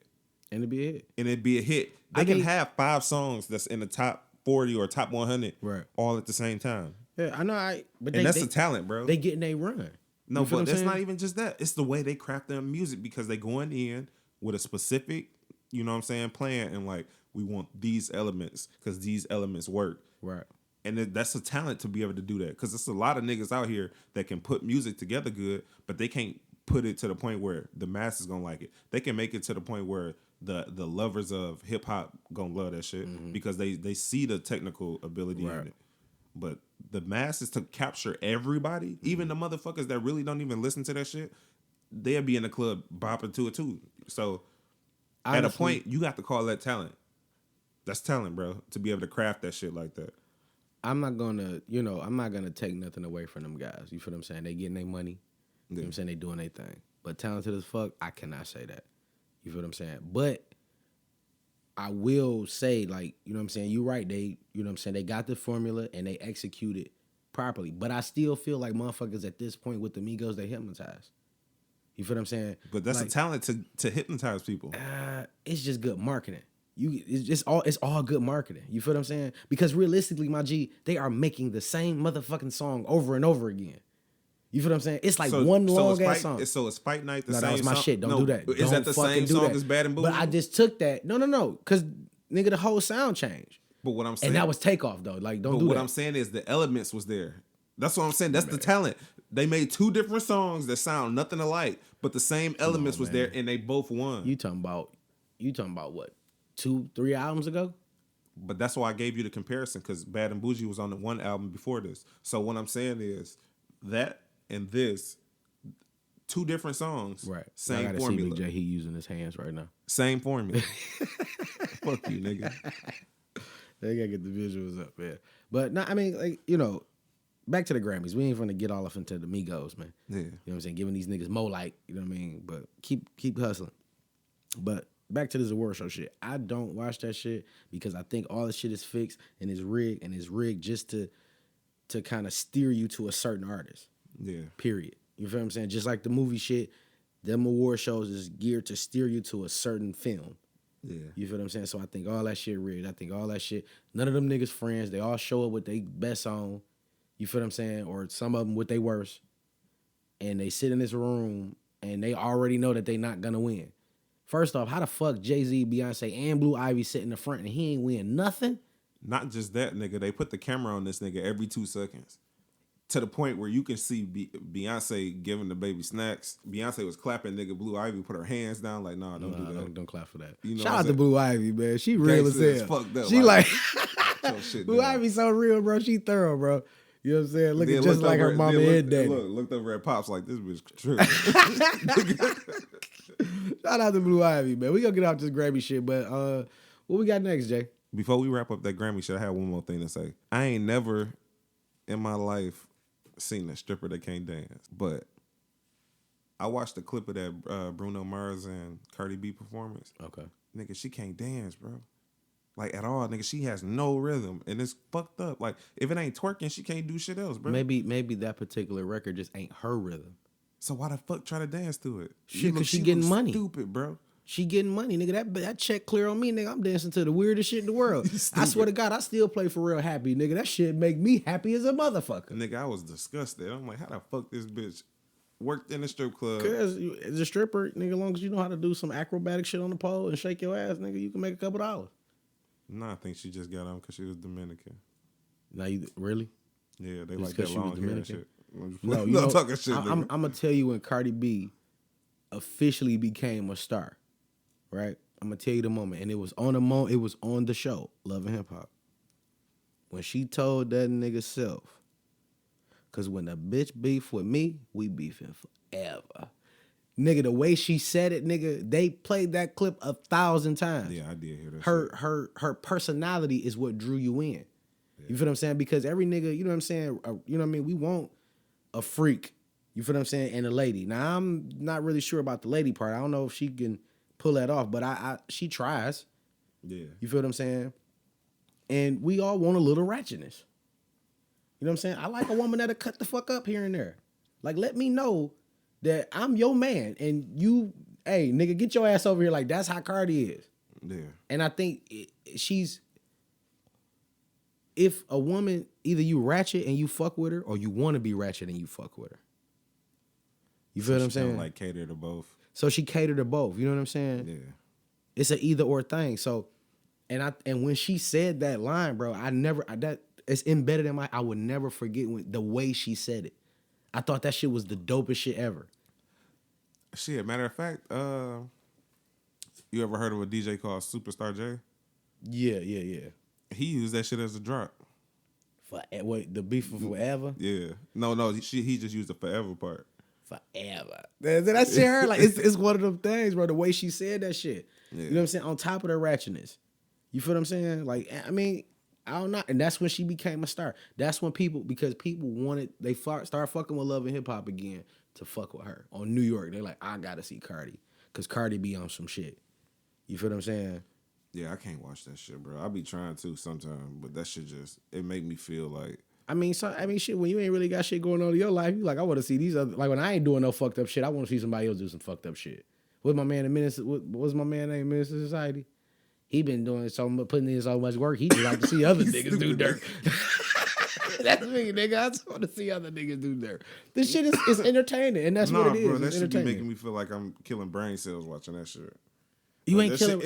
And it'd be a hit. And it'd be a hit. They can have 5 songs that's in the top 40 or top 100 all at the same time. Yeah, I know. But that's the talent, bro. They getting they run. No, but that's not even just that. It's the way they craft their music because they going in with a specific, you know what I'm saying, plan, and like, we want these elements because these elements work. Right. And that's a talent to be able to do that because there's a lot of niggas out here that can put music together good, but they can't put it to the point where the masses gonna like it. They can make it to the point where the lovers of hip hop gonna love that shit because they see the technical ability in it. But the masses, to capture everybody, even the motherfuckers that really don't even listen to that shit, they'll be in the club bopping to it too. So honestly, at a point, you got to call that talent. That's talent, bro, to be able to craft that shit like that. I'm not gonna take nothing away from them guys. You feel what I'm saying? They getting their money. You know what I'm saying? They doing their thing. But talented as fuck, I cannot say that. You feel what I'm saying? But I will say, like, you know what I'm saying? You're right. They, you know what I'm saying? They got the formula and they execute it properly. But I still feel like motherfuckers at this point with the Migos, they hypnotize. You feel what I'm saying? But that's a talent to hypnotize people. It's just good marketing. It's all good marketing. You feel what I'm saying? Because realistically, my G, they are making the same motherfucking song over and over again. You feel what I'm saying? It's like one long ass song. So it's Fight Night the same song? No, that was my shit. Don't do that. Is that the same song as Bad and Bougie? But I just took that. No. Because, nigga, the whole sound changed. But what I'm saying... And that was Takeoff, though. Like, don't do that. But what I'm saying is the elements was there. That's what I'm saying. That's the talent. They made 2 different songs that sound nothing alike, but the same elements was there, and they both won. You talking about what? 2-3 albums ago? But that's why I gave you the comparison, because Bad and Bougie was on the one album before this. So what I'm saying is that and this, two different songs, Right. same I gotta formula. see Big J. He using his hands right now. Same formula. Fuck you, nigga. They gotta get the visuals up, man. But no, I mean, like, you know, back to the Grammys. We ain't gonna get all off into the Migos, man. Yeah. You know what I'm saying? Giving these niggas more like, you know what I mean? But keep hustling. But back to this award show shit. I don't watch that shit because I think all the shit is fixed and is rigged just to kind of steer you to a certain artist. Yeah. Period. You feel what I'm saying? Just like the movie shit, them award shows is geared to steer you to a certain film. Yeah. You feel what I'm saying? So I think all that shit rigged. I think all that shit, none of them niggas friends. They all show up with their best on. You feel what I'm saying? Or some of them with their worst. And they sit in this room and they already know that they not gonna win. First off, how the fuck Jay-Z, Beyonce, and Blue Ivy sit in the front and he ain't win nothing? Not just that, nigga. They put the camera on this nigga every 2 seconds. To the point where you can see Beyonce giving the baby snacks. Beyonce was clapping, nigga. Blue Ivy put her hands down like, nah, don't do that. Don't clap for that. You know Shout out to Blue Ivy, man. She real as Gangsta hell. fucked up, She like, like Blue Ivy so real, bro. She thorough, bro. You know what I'm saying? Looking Then just like her mama and daddy. Looked over at Pops like, this bitch true. Shout out to Blue Ivy, man. We gonna get off this Grammy shit, but what we got next, Jay? Before we wrap up that Grammy shit, I have one more thing to say. I ain't never in my life seen a stripper that can't dance, but I watched a clip of that Bruno Mars and Cardi B performance. Okay. Nigga, she can't dance, bro. Like, at all, nigga. She has no rhythm, and it's fucked up. Like, if it ain't twerking, she can't do shit else, bro. Maybe that particular record just ain't her rhythm. So why the fuck try to dance to it? Shit, because she getting looks money. Stupid, bro. She getting money, nigga. That check clear on me, nigga. I'm dancing to the weirdest shit in the world. I swear to God, I still play For Real happy, nigga. That shit make me happy as a motherfucker. Nigga, I was disgusted. I'm like, how the fuck this bitch worked in a strip club? Cause as a stripper, nigga, as long as you know how to do some acrobatic shit on the pole and shake your ass, nigga, you can make a couple dollars. Nah, I think she just got on because she was Dominican. Now you really? Yeah, they Just like 'cause that she was long hair and Dominican? shit. No, you no know, talking shit. I'm gonna tell you when Cardi B officially became a star, right? I'm gonna tell you the moment, and it was on it was on the show, Love and Hip Hop, when she told that nigga self, cause when a bitch beef with me, we beefing forever. Nigga, the way she said it, nigga, they played that clip 1,000 times. Yeah, I did hear that. Her personality is what drew you in. Yeah. You feel what I'm saying? Because every nigga, you know what I'm saying? You know what I mean? We want a freak. You feel what I'm saying? And a lady. Now, I'm not really sure about the lady part. I don't know if she can pull that off, but she tries. Yeah. You feel what I'm saying? And we all want a little ratchetness. You know what I'm saying? I like a woman that'll cut the fuck up here and there. Like, let me know that I'm your man, and you, hey, nigga, get your ass over here. Like, that's how Cardi is. Yeah. And I think if a woman, either you ratchet and you fuck with her, or you want to be ratchet and you fuck with her. You feel what I'm saying? Like, cater to both. So she catered to both. You know what I'm saying? Yeah. It's an either or thing. So, and when she said that line, bro, it's embedded in I would never forget the way she said it. I thought that shit was the dopest shit ever. Shit, matter of fact, you ever heard of a DJ called Superstar J? Yeah. He used that shit as a drop. The beef for forever? Yeah. No, he just used the forever part. Forever. That shit her, like, it's one of them things, bro, the way she said that shit. Yeah. You know what I'm saying? On top of the ratchetness. You feel what I'm saying? Like, I mean, I don't know. And that's when she became a star. That's when people wanted, they start fucking with Love and Hip Hop again to fuck with her. On New York, they're like, I gotta see Cardi. Because Cardi be on some shit. You feel what I'm saying? Yeah, I can't watch that shit, bro. I be trying to sometimes, but that shit it make me feel like. I mean, shit, when you ain't really got shit going on in your life, you like, I want to see these other, like when I ain't doing no fucked up shit, I want to see somebody else do some fucked up shit. What's my man what's my man name, Minister Society? He been doing putting in so much work, he just like to see other niggas do dirt. That's me, nigga. I just want to see other niggas do dirt. This shit is entertaining, and that's what it is. Bro, that it's shit be making me feel like I'm killing brain cells watching that shit. You ain't killing.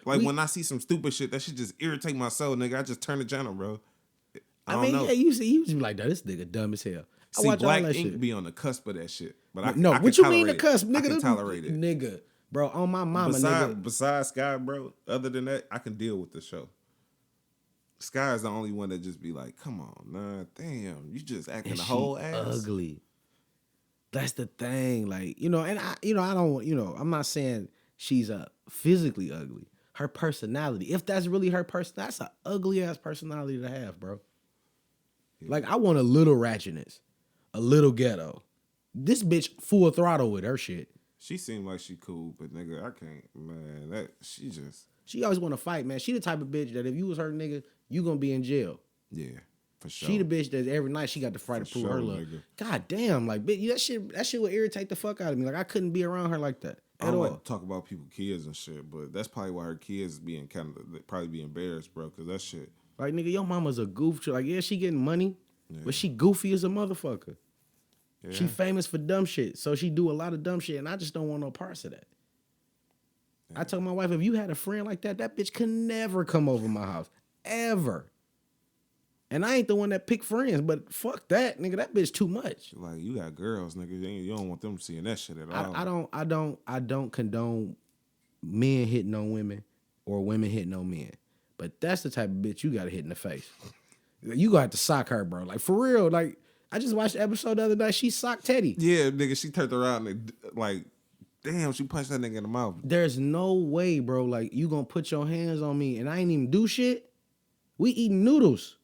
When I see some stupid shit, that shit just irritate my soul, nigga. I just turn the channel, bro. I mean, yeah, you just be like, this nigga dumb as hell. I see, watch Black all that Ink shit. be on the cusp of that shit, but I what you mean the cusp, nigga? I can tolerate it, nigga. Bro, on my mama, besides Sky, bro. Other than that, I can deal with the show. Sky's the only one that just be like, come on, nah, damn, you just acting And the she whole ass. ugly. That's the thing. Like, and I don't, I'm not saying she's physically ugly. Her personality, if that's really her person, that's an ugly ass personality to have, bro. Yeah. Like, I want a little ratchetness, a little ghetto. This bitch full throttle with her shit. She seemed like she cool, but nigga, I can't, man. She always want to fight, man. She the type of bitch that if you was her nigga, you gonna be in jail. Yeah, for sure. She the bitch that every night she got to fight to prove her love. Nigga. God damn, like bitch, that shit would irritate the fuck out of me. Like I couldn't be around her like that at all. I don't like to talk about people's kids and shit, but that's probably why her kids being probably be embarrassed, bro, because that shit. Like nigga, your mama's a goof. Like yeah, she getting money, but she goofy as a motherfucker. Yeah. She famous for dumb shit, so she do a lot of dumb shit, and I just don't want no parts of that. Yeah. I told my wife, if you had a friend like that, that bitch could never come over my house. Ever. And I ain't the one that pick friends, but fuck that, nigga. That bitch too much. Like, you got girls, nigga. You don't want them seeing that shit at all. I don't condone men hitting on women or women hitting on men. But that's the type of bitch you gotta hit in the face. You gonna have to sock her, bro. Like, for real. Like, I just watched the episode the other night. She socked Teddy. Yeah, nigga, she turned around and, like, damn, she punched that nigga in the mouth. There's no way, bro. Like, you gonna put your hands on me and I ain't even do shit? We eating noodles.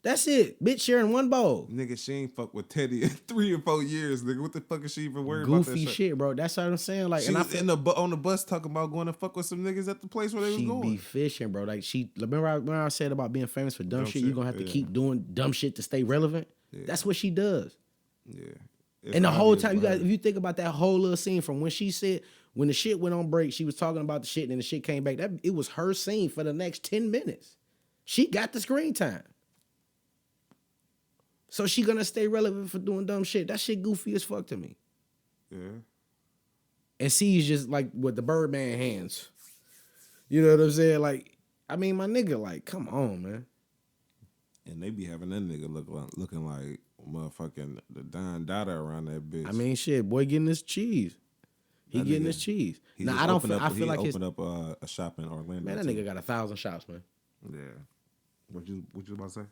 That's it. Bitch sharing one bowl. Nigga, she ain't fuck with Teddy in 3 or 4 years, nigga. What the fuck is she even worried about? Goofy shit, bro. That's what I'm saying. Like, she was on the bus talking about going to fuck with some niggas at the place where they was going. She be fishing, bro. Like, remember I said about being famous for dumb shit? You're gonna have to keep doing dumb shit to stay relevant. Yeah. That's what she does. Yeah. And the whole time, if you think about that whole little scene from when she said, when the shit went on break, she was talking about the shit and then the shit came back. It was her scene for the next 10 minutes. She got the screen time. So she gonna stay relevant for doing dumb shit. That shit goofy as fuck to me. Yeah. And C's just like with the Birdman hands. You know what I'm saying? Like, I mean, my nigga, like, come on, man. And they be having that nigga looking like motherfucking the Don Dada around that bitch. I mean, shit, boy getting his cheese. He getting his cheese. Now, I feel like he opened up a shop in Orlando. Man, that nigga got 1,000 shops, man. Yeah. What you about to say?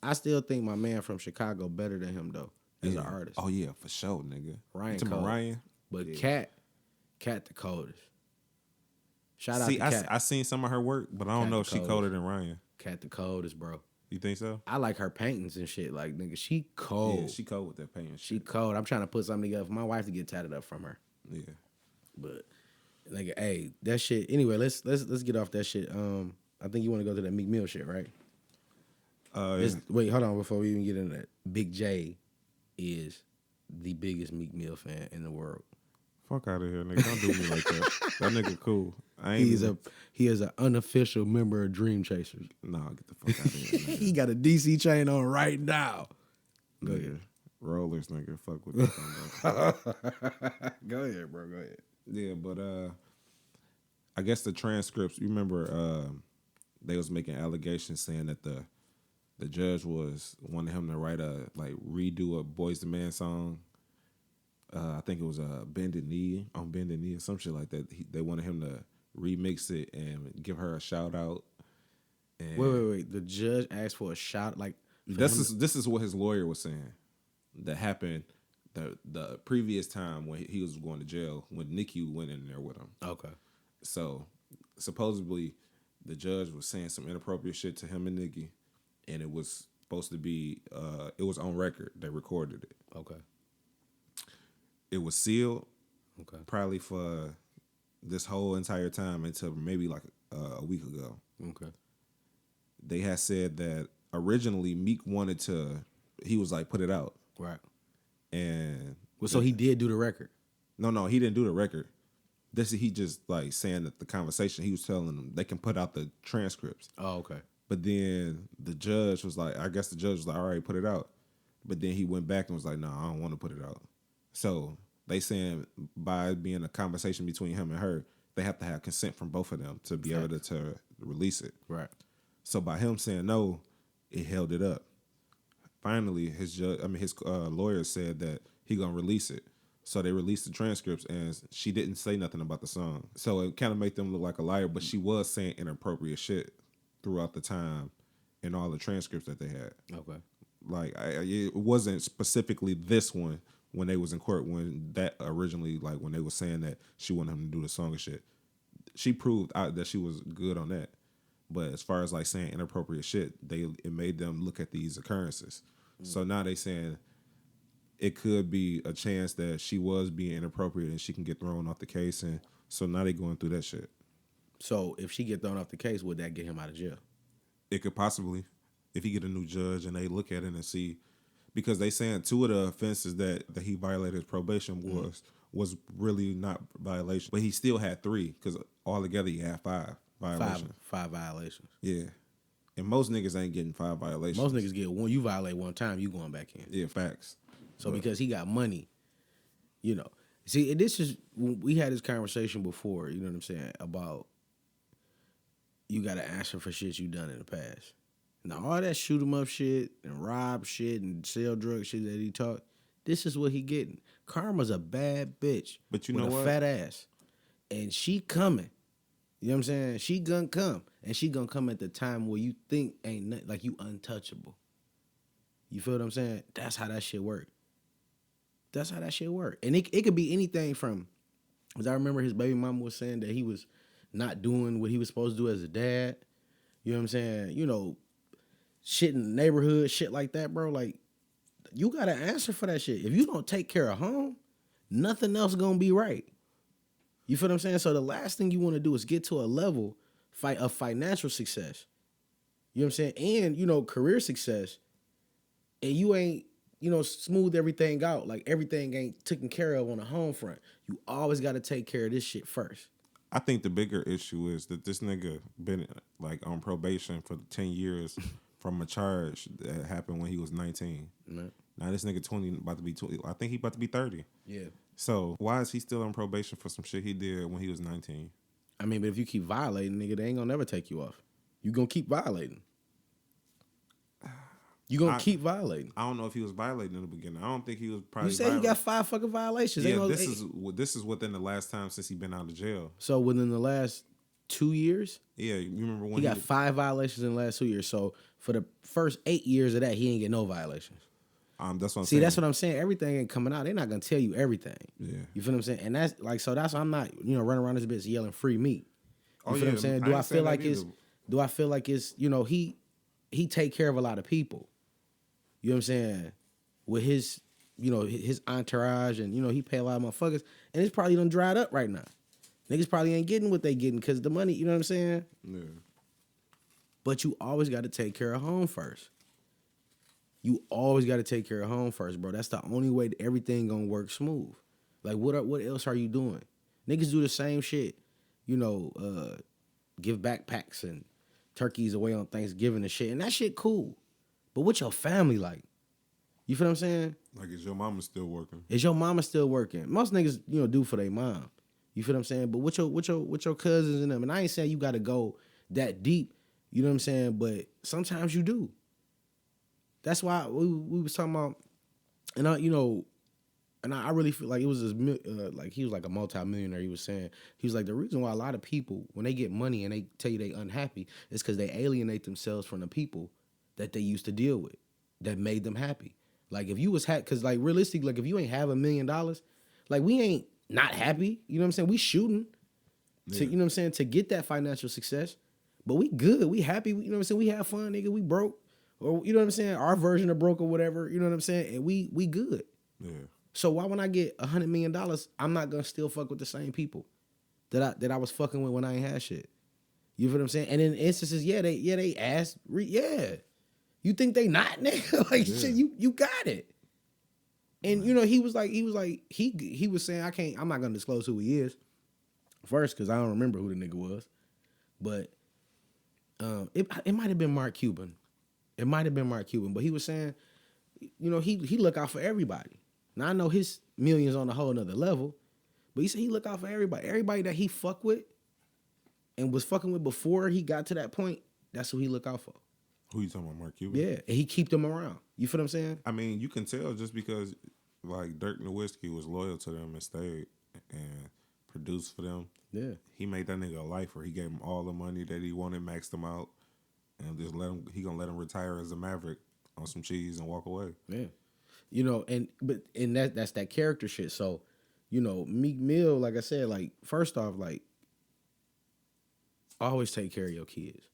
I still think my man from Chicago better than him though, as an artist. Oh yeah, for sure, nigga. Ryan. But yeah. Cat the coldest. Shout out to Cat. I seen some of her work, but I don't know if she colder than Ryan. Cat the coldest, bro. You think so? I like her paintings and shit. Like, nigga, she cold. Yeah, she cold with that painting. She cold. I'm trying to put something together for my wife to get tatted up from her. Yeah. But nigga, hey, that shit. Anyway, let's get off that shit. I think you want to go to that Meek Mill shit, right? Wait, hold on before we even get into that. Big J is the biggest Meek Mill fan in the world. Fuck out of here, nigga. Don't do me like that. That nigga cool. He is an unofficial member of Dream Chasers. Nah, get the fuck out of here, nigga. He got a DC chain on right now. Go ahead. Rollers, nigga. Fuck with that. Go ahead, bro. Go ahead. Yeah, but I guess the transcripts, you remember they was making allegations saying that the judge wanted him to write redo a Boyz II Men song. I think it was Bended Knee or some shit like that. They wanted him to remix it and give her a shout out. And wait. The judge asked for a shout like this is what his lawyer was saying that happened the previous time when he was going to jail when Nicki went in there with him. Okay. So supposedly the judge was saying some inappropriate shit to him and Nicki. And it was supposed to be, it was on record. They recorded it. Okay. It was sealed. Okay. Probably for this whole entire time until maybe like a week ago. Okay. They had said that originally Meek wanted to, he was like, put it out. Right. And. Well, so he did do the record? No, he didn't do the record. He just like saying that the conversation, he was telling them they can put out the transcripts. Oh, okay. But then the judge was like, all right, put it out. But then he went back and was like, no, I don't want to put it out. So they saying by being a conversation between him and her, they have to have consent from both of them to be able to release it. Right. So by him saying no, it held it up. Finally, his lawyer said that he gonna release it. So they released the transcripts and she didn't say nothing about the song. So it kind of made them look like a liar, but she was saying inappropriate shit. throughout the time and all the transcripts that they had. Okay. Like it wasn't specifically this one when they was in court when that originally like when they was saying that she wanted him to do the song and shit. She proved out that she was good on that. But as far as like saying inappropriate shit, it made them look at these occurrences. So now they saying it could be a chance that she was being inappropriate and she can get thrown off the case, and so now they going through that shit. So if she get thrown off the case, would that get him out of jail? It could possibly, if he get a new judge and they look at it and see, because they saying 2 of the offenses that he violated his probation was really not violation, but he still had 3 because altogether he had 5 violations. Five violations. Yeah, and most niggas ain't getting 5 violations. Most niggas get one. You violate one time, you going back in. Yeah, facts. So because he got money, you know. See, this is we had this conversation before. You know what I'm saying about you got to answer for shit you done in the past. Now all that shoot 'em up shit and rob shit and sell drug shit that he taught. This is what he getting. Karma's a bad bitch, but you with know a what? fat ass, and she coming. You know what I'm saying? She gonna come, and she gonna come at the time where you think ain't nothing, like you untouchable. You feel what I'm saying? That's how that shit work. That's how that shit work. And it could be anything from, because I remember his baby mama was saying that he was not doing what he was supposed to do as a dad. You know what I'm saying? You know, shit in the neighborhood, shit like that, bro. Like, you got to answer for that shit. If you don't take care of home, nothing else going to be right. You feel what I'm saying? So the last thing you want to do is get to a level of financial success. You know what I'm saying? And, you know, career success. And you ain't, you know, smooth everything out. Like everything ain't taken care of on the home front. You always got to take care of this shit first. I think the bigger issue is that this nigga been like on probation for 10 years from a charge that happened when he was 19. Right. Now this nigga 20, about to be 20. I think he about to be 30. Yeah. So why is he still on probation for some shit he did when he was 19? I mean, but if you keep violating, nigga, they ain't gonna never take you off. You gonna keep violating. You gonna keep violating. I don't know if he was violating in the beginning. I don't think he was probably. You say he got 5 fucking violations. Yeah, this is within the last time since he been out of jail. So within the last 2 years, yeah, you remember when he got 5 violations in the last 2 years. So for the first 8 years of that, he ain't get no violations. That's what I'm saying. See, that's what I'm saying. Everything ain't coming out. They're not gonna tell you everything. Yeah, you feel what I'm saying? And that's like, so that's why I'm not, you know, running around this bitch yelling free meat. You feel what I'm saying? Do I feel like it's? Do I feel like it's? You know, he take care of a lot of people. You know what I'm saying? With his, you know, his entourage, and, you know, he pay a lot of motherfuckers, and it's probably done dried up right now. Niggas probably ain't getting what they getting because the money, you know what I'm saying? Yeah. But you always got to take care of home first. You always got to take care of home first, bro. That's the only way that everything gonna work smooth. Like, what else are you doing? Niggas do the same shit. You know, give backpacks and turkeys away on Thanksgiving and shit, and that shit cool. But what your family like? You feel what I'm saying? Like, is your mama still working? Is your mama still working? Most niggas, you know, do for their mom. You feel what I'm saying? But what your cousins and them, and I ain't saying you got to go that deep. You know what I'm saying? But sometimes you do. That's why we was talking about, and I really feel like it was like he was like a multimillionaire. He was saying, he was like, the reason why a lot of people, when they get money and they tell you they unhappy, is because they alienate themselves from the people that they used to deal with that made them happy. Like if you was because like realistically, like if you ain't have $1 million, like we ain't not happy. You know what I'm saying? We shooting to, you know what I'm saying, to get that financial success, but we good, we happy. You know what I'm saying? We have fun, nigga. We broke, or you know what I'm saying? Our version of broke or whatever. You know what I'm saying? And we good. Yeah. So why when I get $100 million, I'm not gonna still fuck with the same people that I was fucking with when I ain't had shit? You feel what I'm saying? And in instances, they ask, you think they not, nigga? Like shit, you got it. And you know, he was saying, I'm not gonna disclose who he is first because I don't remember who the nigga was, but it might have been Mark Cuban. It might have been Mark Cuban, but he was saying, you know, he look out for everybody. Now I know his millions on a whole nother level, but he said he look out for everybody. Everybody that he fuck with and was fucking with before he got to that point, that's who he look out for. Who you talking about, Mark Cuban? Yeah, and he keep them around. You feel what I'm saying? I mean, you can tell just because, like, Dirk Nowitzki was loyal to them and stayed and produced for them. Yeah. He made that nigga a lifer. He gave him all the money that he wanted, maxed him out. and just let him. He gonna let him retire as a Maverick on some cheese and walk away. Yeah. You know, and that's that character shit. So, you know, Meek Mill, like I said, like, first off, like, always take care of your kids.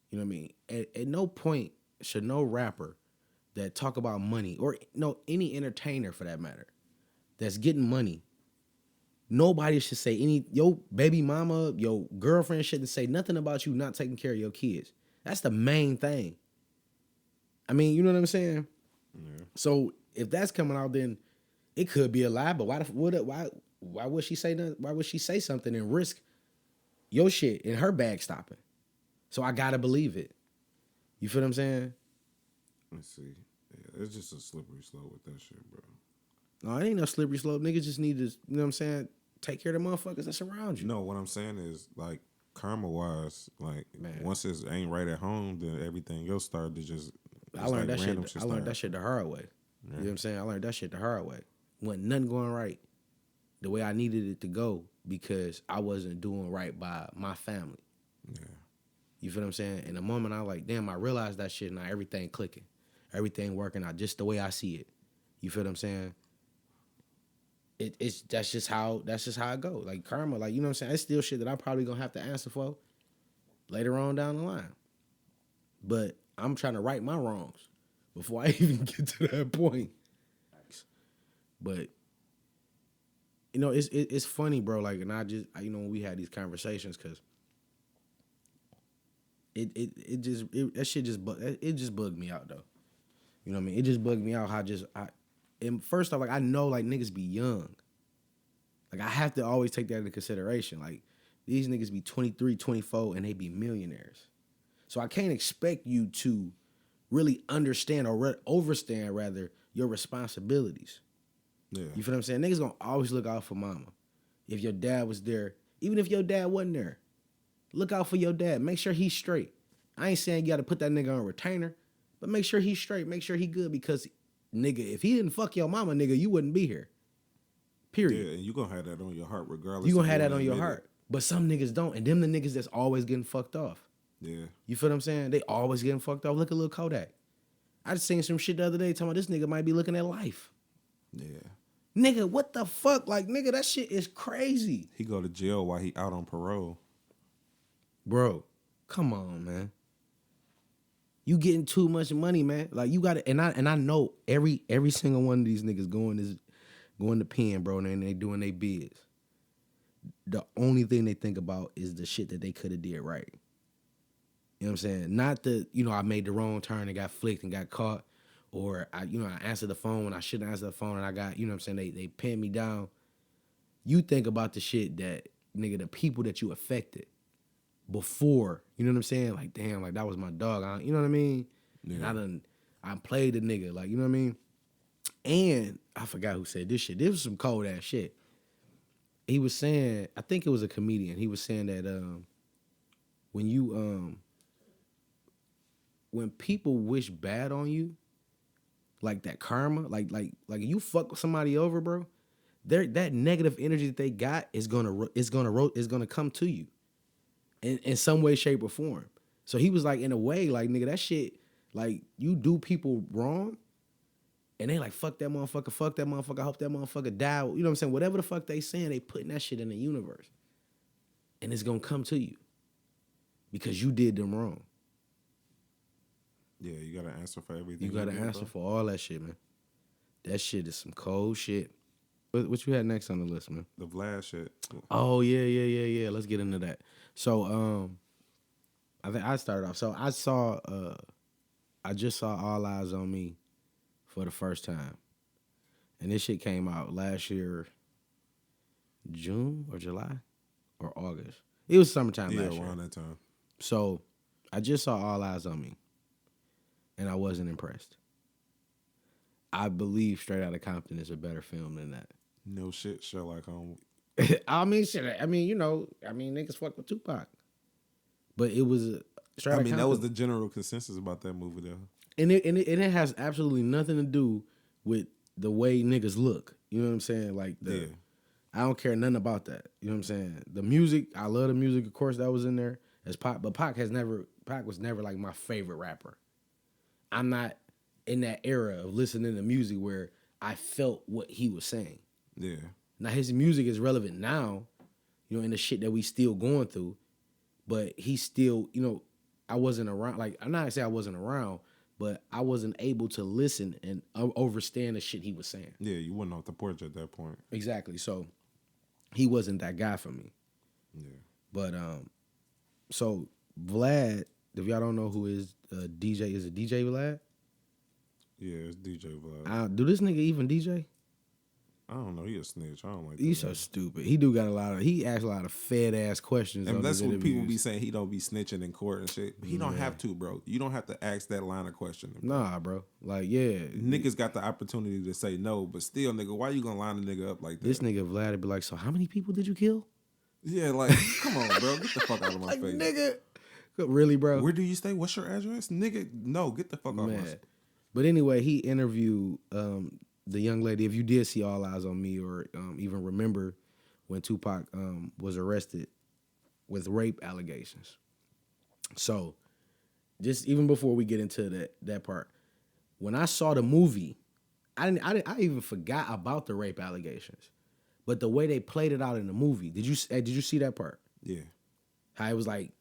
You know what I mean? At no point should no rapper that talk about money, or no, any entertainer for that matter, that's getting money, nobody should say your baby mama, your girlfriend shouldn't say nothing about you not taking care of your kids. That's the main thing. I mean, you know what I'm saying? Yeah. So if that's coming out, then it could be a lie. But why would she say nothing? Why would she say something and risk your shit and her bag stopping? So I gotta believe it. You feel what I'm saying? Let's see. Yeah, it's just a slippery slope with that shit, bro. No, it ain't no slippery slope. Niggas just need to, you know what I'm saying, take care of the motherfuckers that's around you. No, what I'm saying is, like, karma wise, like, Man. once it ain't right at home, then everything else started to just I learned like that random shit. I learned that shit the hard way. Yeah. You know what I'm saying? I learned that shit the hard way. Wasn't nothing going right the way I needed it to go because I wasn't doing right by my family. Yeah. You feel what I'm saying? And the moment I like, damn, I realized that shit, now everything clicking, everything working out just the way I see it. You feel what I'm saying? That's just how it go. Like karma, like, you know what I'm saying? It's still shit that I'm probably gonna have to answer for later on down the line. But I'm trying to right my wrongs before I even get to that point. But you know, it's funny, bro. Like, and you know, when we had these conversations, cause that shit just bugged me out though. You know what I mean? It just bugged me out how and first off, like, I know like niggas be young. Like, I have to always take that into consideration. Like, these niggas be 23, 24, and they be millionaires. So I can't expect you to really understand or overstand rather your responsibilities. Yeah. You feel what I'm saying? Niggas gonna always look out for mama. If your dad was there, even if your dad wasn't there, look out for your dad. Make sure he's straight. I ain't saying you gotta put that nigga on retainer, but make sure he's straight. Make sure he good because, nigga, if he didn't fuck your mama, nigga, you wouldn't be here. Period. Yeah, and you gonna have that on your heart regardless. You gonna if have that wanna on your admit heart. it. But some niggas don't. And them the niggas that's always getting fucked off. Yeah. You feel what I'm saying? They always getting fucked off. Look at Lil Kodak. I just seen some shit the other day talking about this nigga might be looking at life. Yeah. Nigga, what the fuck? Like, nigga, that shit is crazy. He go to jail while he out on parole. Bro, come on, man. You getting too much money, man. Like, you gotta, and I know every single one of these niggas going to pen, bro, and they doing their bids. The only thing they think about is the shit that they could have did right. You know what I'm saying? Not the, you know, I made the wrong turn and got flicked and got caught, or I answered the phone when I shouldn't answer the phone and I got, you know what I'm saying, they pinned me down. You think about the shit that, nigga, the people that you affected before, you know what I'm saying? Like, damn, like, that was my dog. You know what I mean? Yeah. And I played the nigga, like, you know what I mean? And I forgot who said this shit. This was some cold ass shit. He was saying, I think it was a comedian. He was saying that when people wish bad on you, like that karma, like you fuck somebody over, bro, that negative energy that they got is gonna come to you in some way, shape, or form. So he was like, in a way, like, nigga, that shit, like, you do people wrong, and they like, fuck that motherfucker, I hope that motherfucker die. You know what I'm saying? Whatever the fuck they saying, they putting that shit in the universe. And it's gonna come to you. Because you did them wrong. Yeah, you gotta answer for everything. You gotta do, answer bro. for all that shit, man. That shit is some cold shit. What you had next on the list, man? The Vlad shit. Oh, yeah. Let's get into that. So, I think I started off. So I just saw All Eyes on Me for the first time. And this shit came out last year, June or July or August. It was summertime Yeah, last year. around that time. So I just saw All Eyes on Me, and I wasn't impressed. I believe Straight Outta Compton is a better film than that. No shit, Sherlock Holmes. I mean, shit. I mean, niggas fuck with Tupac, but it was Straight Outta Compton. That was the general consensus about that movie, though. And it has absolutely nothing to do with the way niggas look. You know what I'm saying? Like, I don't care nothing about that. You know what I'm saying? The music, I love the music, of course, that was in there as Pac, but Pac has never Pac was never like my favorite rapper. I'm not in that era of listening to music where I felt what he was saying. Yeah. Now his music is relevant now, you know, in the shit that we still going through, but he still, you know, I wasn't around. Like, I'm not gonna say I wasn't around, but I wasn't able to listen and understand the shit he was saying. Yeah, you wasn't off the porch at that point. Exactly. So he wasn't that guy for me. Yeah. But so Vlad, if y'all don't know who is DJ, is it DJ Vlad? Yeah, it's DJ Vlad. Do this nigga even DJ? I don't know. He a snitch. I don't like that. He's so stupid. He do got he asks a lot of fed ass questions. And on that's his what people interviews. be saying. He don't be snitching in court and shit. He don't have to, bro. You don't have to ask that line of questioning. Bro. Nah, bro. Like, yeah. Niggas got the opportunity to say no, but still, nigga, why you gonna line a nigga up like that? This nigga Vlad would be like, so how many people did you kill? Yeah, like, come on, bro. Get the fuck out of my Like, face. nigga. Really, bro? Where do you stay? What's your address? Nigga, no, get the fuck out of my face. But anyway, he interviewed the young lady. If you did see All Eyes on Me or even remember when Tupac was arrested with rape allegations. So just even before we get into that part, when I saw the movie, I even forgot about the rape allegations. But the way they played it out in the movie, did you see that part? Yeah. How it was like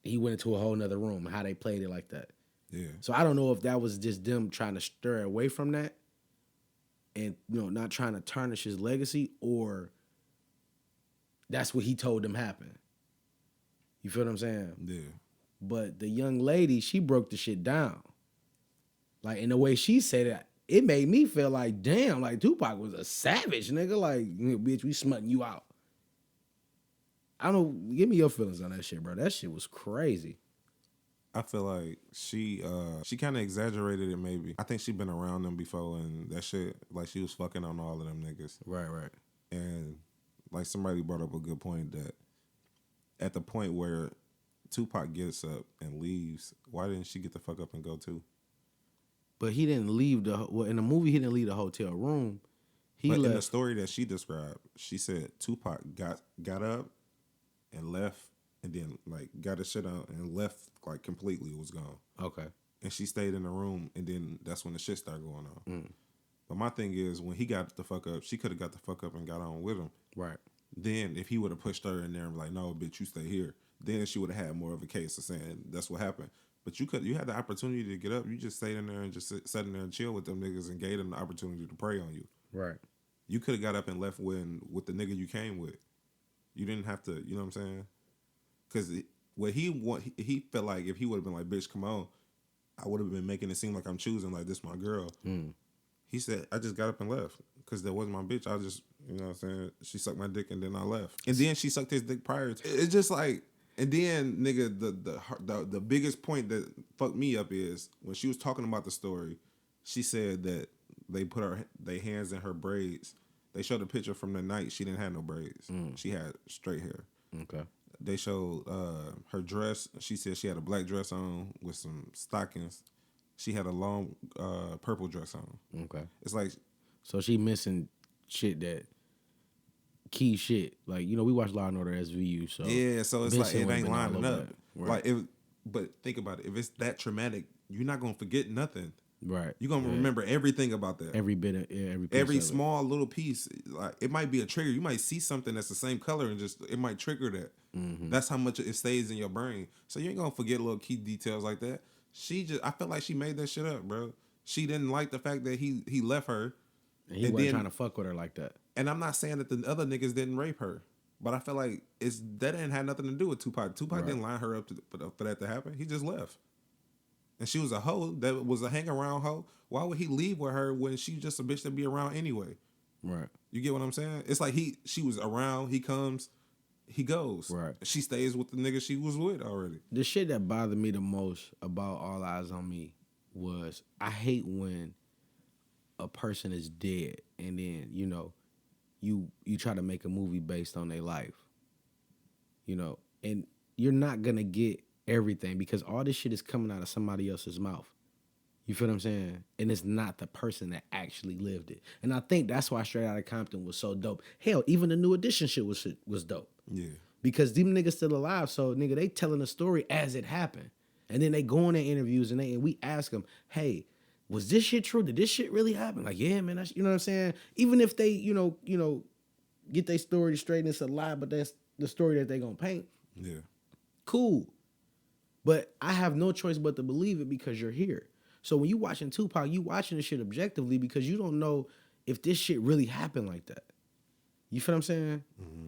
he went into a whole nother room and how they played it like that. Yeah. So I don't know if that was just them trying to stir away from that and, you know, not trying to tarnish his legacy, or that's what he told them happened. You feel what I'm saying? Yeah. But the young lady, she broke the shit down. Like, in the way she said it, it made me feel like, damn, like Tupac was a savage, nigga. Like, bitch, we smutting you out. I don't know, give me your feelings on that shit, bro. That shit was crazy. I feel like she kind of exaggerated it maybe. I think she been around them before and that shit, like she was fucking on all of them niggas. Right, right. And like somebody brought up a good point that at the point where Tupac gets up and leaves, why didn't she get the fuck up and go too? But he didn't leave in the movie, he didn't leave the hotel room. He but left. In the story that she described, she said Tupac got up and left and then like got his shit out and left like completely, was gone. Okay. And she stayed in the room and then that's when the shit started going on. But my thing is when he got the fuck up, she could have got the fuck up and got on with him. Right. Then if he would have pushed her in there and be like, no, bitch, you stay here, then she would have had more of a case of saying that's what happened. But you had the opportunity to get up. You just stayed in there and just sat in there and chill with them niggas and gave them the opportunity to prey on you. Right. You could have got up and left with the nigga you came with. You didn't have to, you know what I'm saying? Because what he felt like if he would have been like, bitch, come on, I would have been making it seem like I'm choosing, like, this my girl. He said, I just got up and left because that wasn't my bitch. I just, you know what I'm saying? She sucked my dick and then I left. And then she sucked his dick prior to. It's just like, and then, nigga, the biggest point that fucked me up is when she was talking about the story, she said that they put their hands in her braids. They showed a picture from the night she didn't have no braids. She had straight hair. Okay. They showed her dress. She said she had a black dress on with some stockings. She had a long purple dress on. Okay. It's like, so she missing shit that key shit. Like, you know, we watch Law and Order SVU, so yeah. So it's like it ain't lining up. Right. Like, but think about it. If it's that traumatic, you're not gonna forget nothing. Right. You're gonna remember everything about that. Every bit of every small little piece. Like, it might be a trigger. You might see something that's the same color and just it might trigger that. That's how much it stays in your brain. So you ain't gonna forget little key details like that. I felt like she made that shit up, bro. She didn't like the fact that he left her. And he wasn't trying to fuck with her like that. And I'm not saying that the other niggas didn't rape her, but I feel like that didn't have nothing to do with Tupac. Tupac didn't line her up for that to happen. He just left. And she was a hoe that was a hang around hoe. Why would he leave with her when she's just a bitch to be around anyway? Right. You get what I'm saying? It's like she was around, he comes, he goes. Right. She stays with the nigga she was with already. The shit that bothered me the most about All Eyes on Me was I hate when a person is dead and then, you know, you try to make a movie based on their life. You know, and you're not gonna get everything because all this shit is coming out of somebody else's mouth. You feel what I'm saying? And it's not the person that actually lived it. And I think that's why Straight Outta Compton was so dope. Hell, even the New Edition shit was dope. Yeah. Because them niggas still alive, so nigga, they telling the story as it happened. And then they go on their interviews and we ask them, hey, was this shit true? Did this shit really happen? Like, yeah, man, that's, you know what I'm saying? Even if they, you know, get their story straight and it's a lie, but that's the story that they gonna paint. Yeah. Cool. But I have no choice but to believe it because you're here. So when you watching Tupac, you watching this shit objectively because you don't know if this shit really happened like that. You feel what I'm saying? Mm-hmm.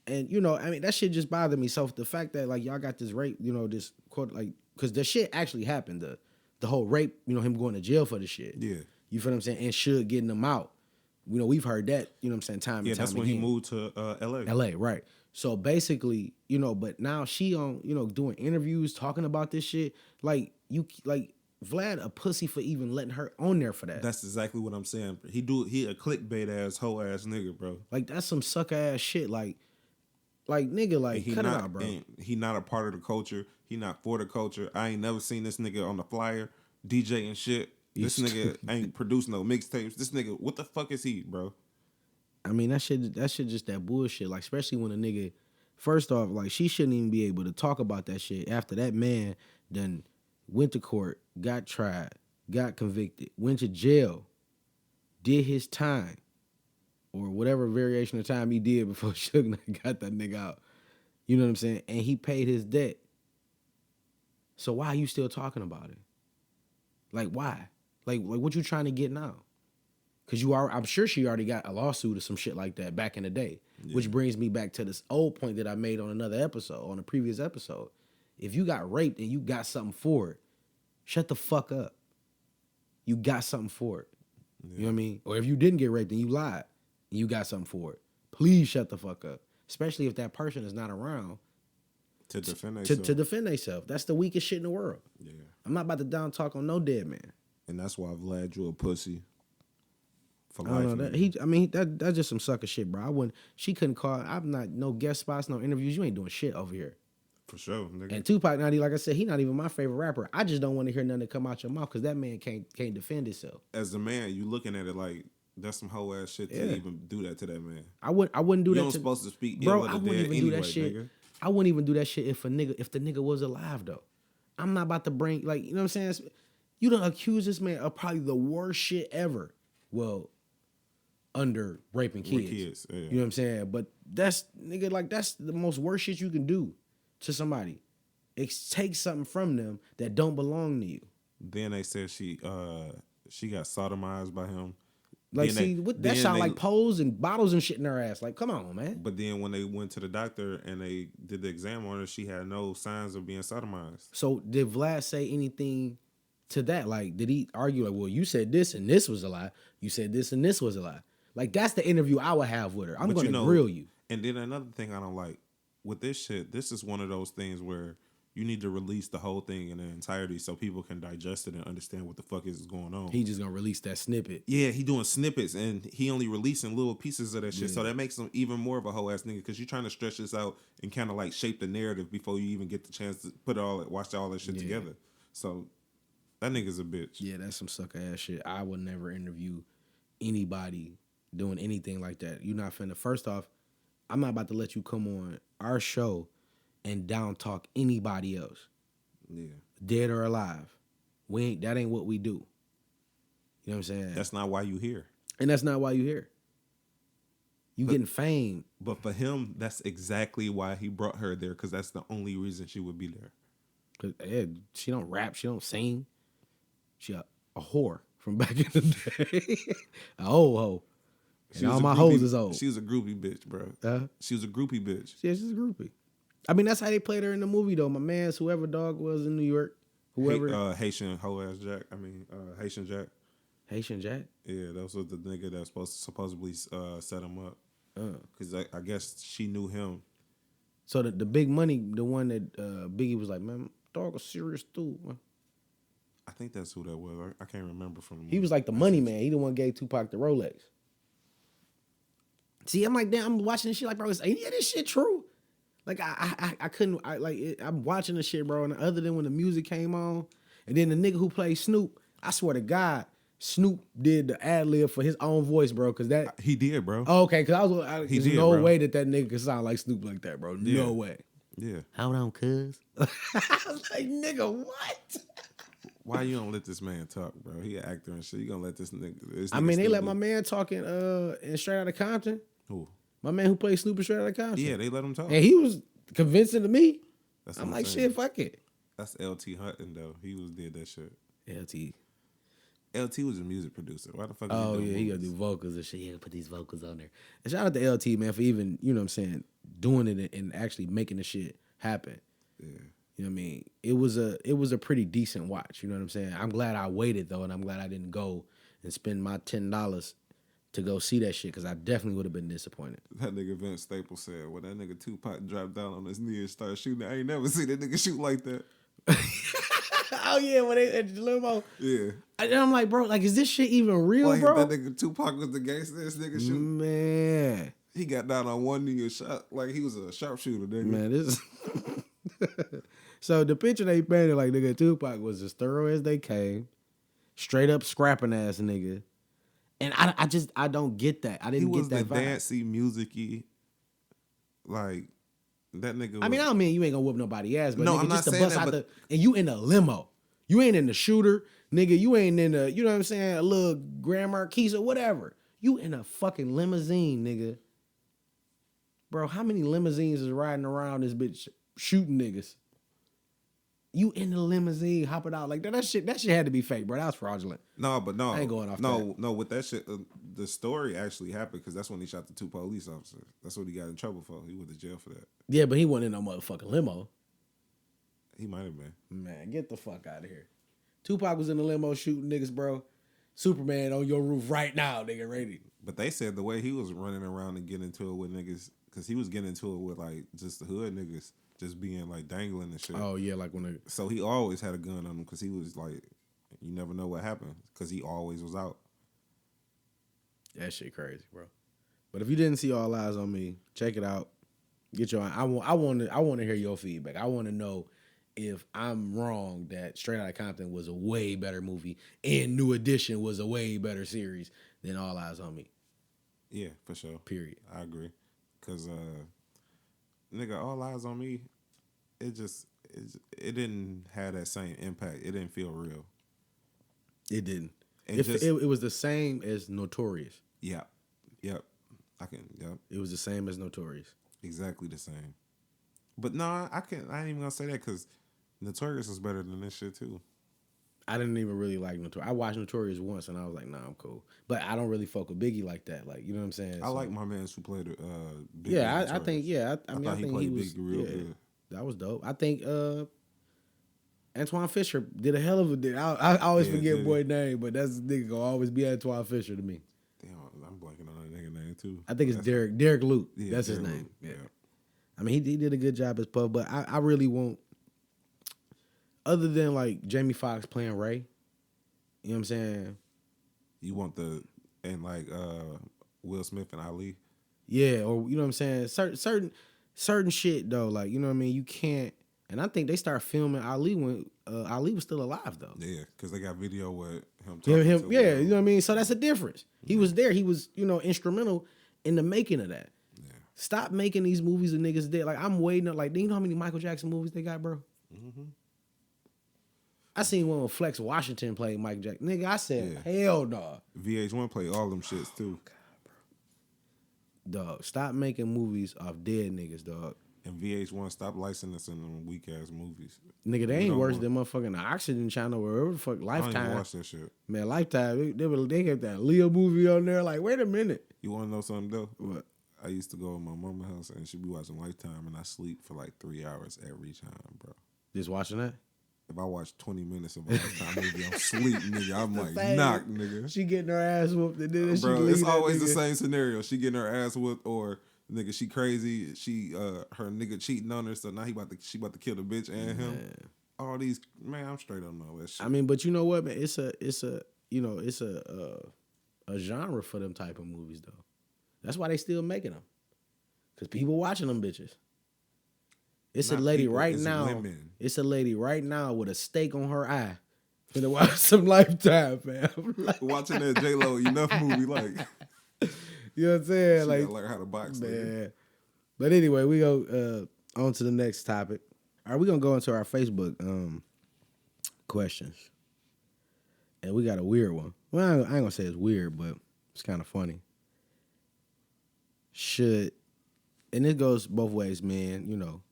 And, you know, I mean, that shit just bothered me. So the fact that, like, y'all got this rape, you know, this quote, like, because the shit actually happened. The whole rape, you know, him going to jail for the shit. Yeah. You feel what I'm saying? And Suge getting him out. You know, we've heard that, you know what I'm saying, time and time again. Yeah, that's when he moved to L.A. L.A., right. So basically, you know, but now she on, you know, doing interviews, talking about this shit. Like, Vlad a pussy for even letting her on there for that. That's exactly what I'm saying. He a clickbait ass, hoe ass nigga, bro. Like, that's some sucker ass shit. Like nigga, like, cut it out, bro. He not a part of the culture. He not for the culture. I ain't never seen this nigga on the flyer, DJ and shit. This nigga ain't produced no mixtapes. This nigga, what the fuck is he, bro? I mean, that shit just that bullshit. Like, especially when a nigga, first off, like, she shouldn't even be able to talk about that shit after that man done went to court, got tried, got convicted, went to jail, did his time, or whatever variation of time he did before Suge Knight got that nigga out. You know what I'm saying? And he paid his debt. So why are you still talking about it? Like, why? Like what you trying to get now? Because I'm sure she already got a lawsuit or some shit like that back in the day. Yeah. Which brings me back to this old point that I made on another episode, on a previous episode. If you got raped and you got something for it, shut the fuck up. You got something for it. Yeah. You know what I mean? Or if you didn't get raped and you lied and you got something for it, please shut the fuck up. Especially if that person is not around to defend themselves. To defend themselves. That's the weakest shit in the world. Yeah. I'm not about to down talk on no dead man. And that's why Vlad you a pussy for life. That's just some sucker shit, bro. She couldn't call. I'm not no guest spots, no interviews. You ain't doing shit over here. For sure, nigga. And Tupac, like I said, he not even my favorite rapper. I just don't want to hear nothing come out your mouth because that man can't defend himself. As a man, you looking at it like that's some hoe ass shit to even do that to that man. I wouldn't do that. You don't supposed to speak, bro. I wouldn't even do that shit. Nigga. I wouldn't even do that shit if the nigga was alive though. I'm not about to bring, like, you know what I'm saying? You done accuse this man of probably the worst shit ever. Well, under raping kids. Yeah. You know what I'm saying? But that's, nigga, like, that's the most worst shit you can do to somebody. It takes something from them that don't belong to you. Then they said she got sodomized by him. Like, that sound like poles and bottles and shit in her ass. Like, come on, man. But then when they went to the doctor and they did the exam on her, she had no signs of being sodomized. So did Vlad say anything to that? Like, did he argue like, well, you said this and this was a lie. You said this and this was a lie. Like, that's the interview I would have with her. I'm going to grill you. And then another thing I don't like with this shit, this is one of those things where you need to release the whole thing in the entirety so people can digest it and understand what the fuck is going on. He just gonna release that snippet. Yeah, he doing snippets and he only releasing little pieces of that shit. Yeah. So that makes him even more of a hoe ass nigga because you're trying to stretch this out and kind of like shape the narrative before you even get the chance to watch all that shit together. So that nigga's a bitch. Yeah, that's some sucker ass shit. I would never interview anybody doing anything like that. You're not finna. First off, I'm not about to let you come on our show and down talk anybody else. Yeah. Dead or alive. That ain't what we do. You know what I'm saying? That's not why you here. And that's not why you here. You getting fame. But for him, that's exactly why he brought her there, because that's the only reason she would be there. Cause she don't rap, she don't sing. She a whore from back in the day. A old hoe. And all my hoes is old. She was a groupie bitch, bro. She was a groupie bitch. Yeah, she's a groupie. I mean, that's how they played her in the movie, though. My man's whoever dog was in New York, whoever. Haitian hoe-ass Jack. Haitian Jack. Haitian Jack? Yeah, that was the nigga that was supposedly set him up. Because I guess she knew him. So the Big Money, the one that Biggie was like, man, dog a serious dude, man. I think that's who that was. I can't remember from the movie. He was like the money man. He the one gave Tupac the Rolex. See, I'm like, damn, I'm watching this shit like, bro, yeah, this shit true. Like, I couldn't, I'm watching the shit, bro, and other than when the music came on, and then the nigga who played Snoop, I swear to God, Snoop did the ad-lib for his own voice, bro, because that... He did, bro. Oh, okay, because there's no bro. way that nigga could sound like Snoop like that, bro. No way. Yeah. Hold on, cuz. I was like, nigga, what? Why you don't let this man talk, bro? He an actor and shit. You gonna let this nigga? This I nigga mean, they still let do- my man talk in Straight Outta Compton. Who? My man who played Snoop in Straight Outta Compton. Yeah, they let him talk. And he was convincing to me. That's I'm what like, saying. shit, fuck it. That's LT Hutton though. He did that shit. LT. LT was a music producer. Why the fuck? Oh, is yeah, he gotta movies? do vocals and shit. He gotta put these vocals on there. And shout out to LT, man, for even, you know what I'm saying, doing it and actually making the shit happen. Yeah. You know what I mean? It was a pretty decent watch. You know what I'm saying? I'm glad I waited though, and I'm glad I didn't go and spend my $10 to go see that shit because I definitely would have been disappointed. That nigga Vince Staples said when that nigga Tupac dropped down on his knee and started shooting, I ain't never seen that nigga shoot like that. Oh yeah, when they at the limo. Yeah. And I'm like, bro, like, is this shit even real, Like bro? that nigga Tupac was the gangster. This nigga shoot. Man, He got down on one knee and shot like he was a sharpshooter, nigga. man, this. So the picture they painted, like, nigga, Tupac was as thorough as they came, straight up scrapping ass nigga, and I don't get that. I He didn't was get that the vibe. dancey, musicy, like that nigga. I mean, I was- don't mean you ain't gonna whoop nobody ass, but No, nigga, I'm not just to saying bust that, out but- and you in a limo. You ain't in the shooter, nigga. You ain't in the, you know what I'm saying, a little Grand Marquis or whatever. You in a fucking limousine, nigga. Bro, how many limousines is riding around this bitch shooting niggas? You in the limousine, hopping out like that. That shit had to be fake, bro. That was fraudulent. No, but no, I ain't going off No, no, with that shit, the story actually happened because that's when he shot the 2 police officers. That's what he got in trouble for. He went to jail for that. Yeah, but he wasn't in no motherfucking limo. He might have been. Man, get the fuck out of here. Tupac was in the limo shooting niggas, bro. Superman on your roof right now, nigga, ready. But they said the way he was running around and getting into it with niggas, because he was getting into it with like just the hood niggas, just being like dangling and shit. Oh yeah, like when So he always had a gun on him because he was like, you never know what happened because he always was out. that shit crazy, bro. But if you didn't see All Eyes on Me, check it out. Get your. I want to hear your feedback. I want to know if I'm wrong that Straight Outta Compton was a way better movie and New Edition was a way better series than All Eyes on Me. Yeah, for sure. Period. I agree. Cause nigga, All Eyes on Me, it didn't have that same impact. It didn't feel real. It didn't. And It was the same as Notorious. Yep. Yep. Yep. It was the same as Notorious. Exactly the same. But no, I ain't even gonna say that because Notorious is better than this shit too. I didn't even really like Notorious. I watched Notorious once and I was like, nah, I'm cool. But I don't really fuck with Biggie like that. Like, you know what I'm saying? I So- like my man who played Biggie. Yeah, in I think, Notorious. yeah. I thought think played he was Biggie real yeah, good. That was dope. I think Antoine Fisher did a hell of a. I always Yeah, forget did. boy's name, but that's nigga gonna always be Antoine Fisher to me. Damn, I'm blanking on that nigga name too. I think it's Derek Luke. Yeah, That's his Derek name. Luke, Yeah. I mean, he did a good job as Puff, but I really won't. Other than like Jamie Foxx playing Ray, you know what I'm saying? You want like Will Smith and Ali. Yeah, or you know what I'm saying? Certain shit though, like, you know what I mean? You can't. And I think they started filming Ali when Ali was still alive though. Yeah, because they got video with him. Yeah, Talking to yeah, you know what I mean? So that's a difference. He was there. He was, instrumental in the making of that. Yeah. Stop making these movies of niggas dead. Like, I'm waiting up. Like, do you know how many Michael Jackson movies they got, bro? Mm-hmm. I seen one with Flex Washington playing Mike Jackson. Nigga, I said, hell no. VH1 play all them shits too. Dog, stop making movies off dead niggas, dog. And VH1 stop licensing them weak ass movies. Nigga, they We ain't don't worse want- than motherfucking the Oxygen Channel or whatever the fuck, I don't even Lifetime. watch that shit. Man, Lifetime, they got that Leo movie on there. Like, wait a minute. You want to know something though? What? I used to go to my mama's house and she be watching Lifetime and I sleep for like 3 hours every time, bro. Just watching that? If I watch 20 minutes of a Lifetime movie, I'm sleep, nigga. I'm like, Same. knock, nigga. She getting her ass whooped and then she Bro, leave it's that always the nigga. same scenario. She getting her ass whooped or nigga, she crazy. She her nigga cheating on her, so now she about to kill the bitch and him. Man. All these, man, I'm straight on all that shit. I mean, but you know what, man? It's a genre for them type of movies though. That's why they still making them. Cause people watching them bitches. It's Not a lady people, right it's now. women. It's a lady right now with a steak on her eye. Finna watch some Lifetime, fam. Like, Watching that J-Lo Enough movie, like, you know what I'm saying? she Like, gotta learn how to box, nigga. man. But anyway, we go. On to the next topic. All right, we're gonna go into our Facebook questions. And we got a weird one. Well, I ain't gonna say it's weird, but it's kind of funny. And it goes both ways, man,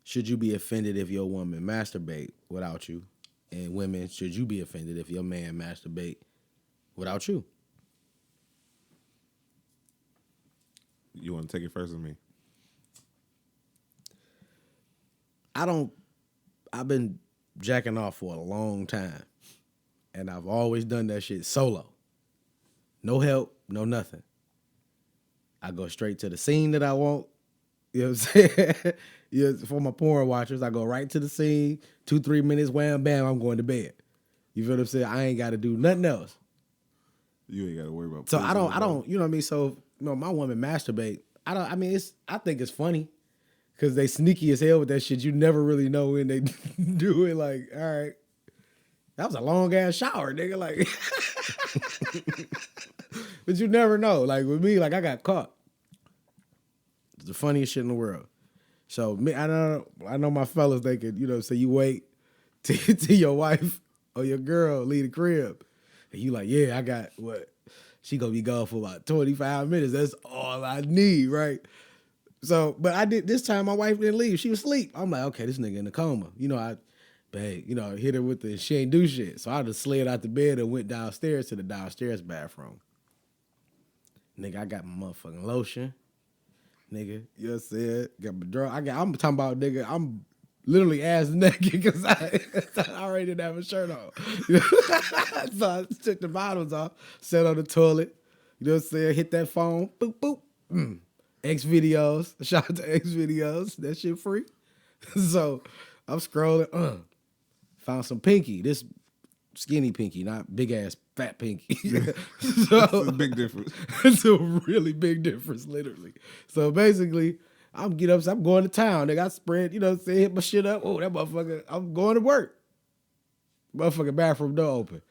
should you be offended if your woman masturbate without you? And women, should you be offended if your man masturbate without you? You want to take it first with me? I've been jacking off for a long time. And I've always done that shit solo. No help, no nothing. I go straight to the scene that I want. You know what I'm saying? Yeah, for my porn watchers, I go right to the scene, 2-3 minutes, wham, bam, I'm going to bed. You feel what I'm saying? I ain't got to do nothing else. You ain't got to worry about. So I don't, you know what I mean? So, my woman masturbate. I think it's funny because they sneaky as hell with that shit. You never really know when they do it. Like, all right, that was a long ass shower, nigga. Like, but you never know. Like with me, like I got caught. It's the funniest shit in the world. So me, I know my fellas, they could, say you wait till your wife or your girl leave the crib. And you like, yeah, I got what? She gonna be gone for about 25 minutes. That's all I need, right? So, but I did this time. My wife didn't leave. She was asleep. I'm like, okay, this nigga in a coma. Hit her with the she ain't do shit. So I just slid out the bed and went downstairs to the downstairs bathroom. Nigga, I got my motherfucking lotion. Nigga, you know what I'm saying? Got my draw. I'm talking about, nigga, I'm literally ass naked because I already didn't have a shirt on. So I took the bottoms off, sat on the toilet, you know what I'm saying? Hit that phone, boop, boop. X videos. Shout out to X videos. That shit free. So I'm scrolling, found some pinky. This skinny pinky, not big ass fat pinky. So That's a big difference. It's a really big difference, literally. So basically, I'm going to town. Nigga, I spread, hit my shit up. Oh, that motherfucker, I'm going to work. Motherfucking bathroom door open.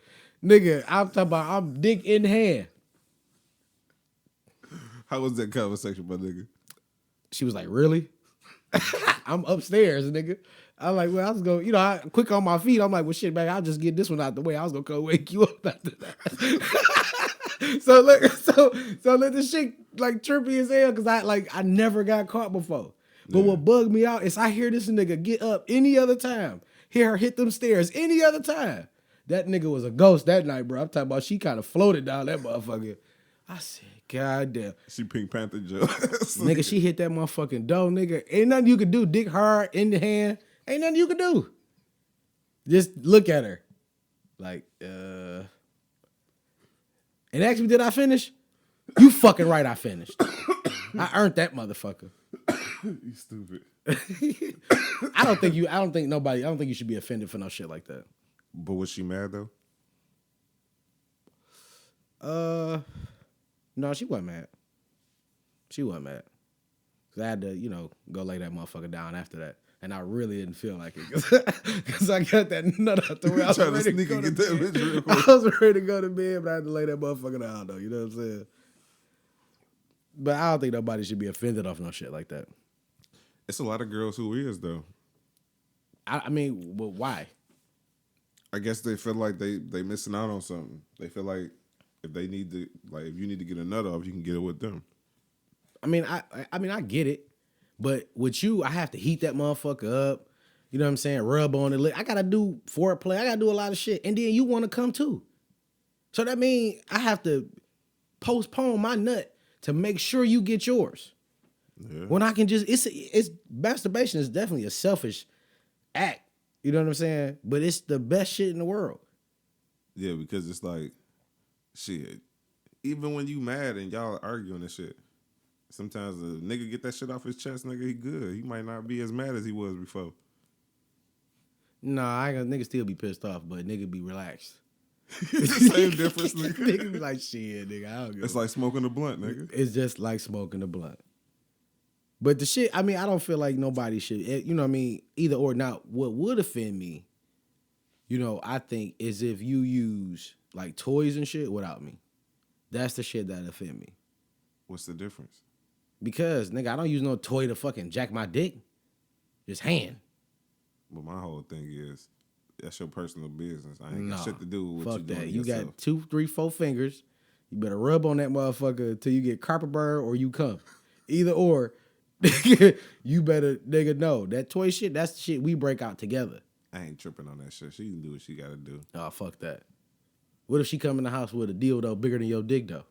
Nigga, I'm talking about I'm dick in hand. How was that conversation, my nigga? She was like, really? I'm upstairs, nigga. I'm like, well, I was going, I quick on my feet. I'm like, well, shit, man, I'll just get this one out the way. I was going to come wake you up after that. So let this shit like trippy as hell because I never got caught before. But what bugged me out is I hear this nigga get up any other time. Hear her hit them stairs any other time. That nigga was a ghost that night, bro. I'm talking about she kind of floated down that motherfucker. I said, God damn. She Pink Panther Joe. Nigga, she hit that motherfucking door, nigga. Ain't nothing you could do. Dick hard in the hand. Ain't nothing you could do. Just look at her. Like, and ask me, did I finish? You fucking right, I finished. I earned that motherfucker. You stupid. I don't think you should be offended for no shit like that. But was she mad though? No, she wasn't mad. She wasn't mad. Cause I had to, go lay that motherfucker down after that. And I really didn't feel like it. Because I got that nut out the way. I was ready to sneak and get that bitch real quick. I was ready to go to bed, but I had to lay that motherfucker down, though. You know what I'm saying? But I don't think nobody should be offended off no shit like that. It's a lot of girls who is, though. I mean, well, why? I guess they feel like they missing out on something. They feel like if they need to, if you need to get a nut off, you can get it with them. I mean, I get it. But with you, I have to heat that motherfucker up. You know what I'm saying? Rub on it. I got to do foreplay. I got to do a lot of shit. And then you want to come too. So that means I have to postpone my nut to make sure you get yours. Yeah. When I can just, it's masturbation is definitely a selfish act. You know what I'm saying? But it's the best shit in the world. Yeah, because it's like, shit. Even when you mad and y'all arguing and shit, sometimes a nigga get that shit off his chest, nigga, he good. He might not be as mad as he was before. Nah, nigga still be pissed off, but nigga be relaxed. It's the same difference, nigga. Nigga be like, shit, nigga, I don't give a It's like smoking a blunt, nigga. It's just like smoking a blunt. But the shit, I mean, I don't feel like nobody should, you know what I mean, either or not. What would offend me, I think, is if you use, like, toys and shit without me. That's the shit that offend me. What's the difference? Because, nigga, I don't use no toy to fucking jack my dick. Just hand. But my whole thing is, that's your personal business. I ain't No, got shit to do with what fuck you doing that. to You yourself. got 2, 3, 4 fingers. You better rub on that motherfucker until you get carpet burn or you come. Either or, you better, nigga, know. That toy shit, that's the shit we break out together. I ain't tripping on that shit. She can do what she got to do. Oh, fuck that. What if she come in the house with a dildo bigger than your dick, though?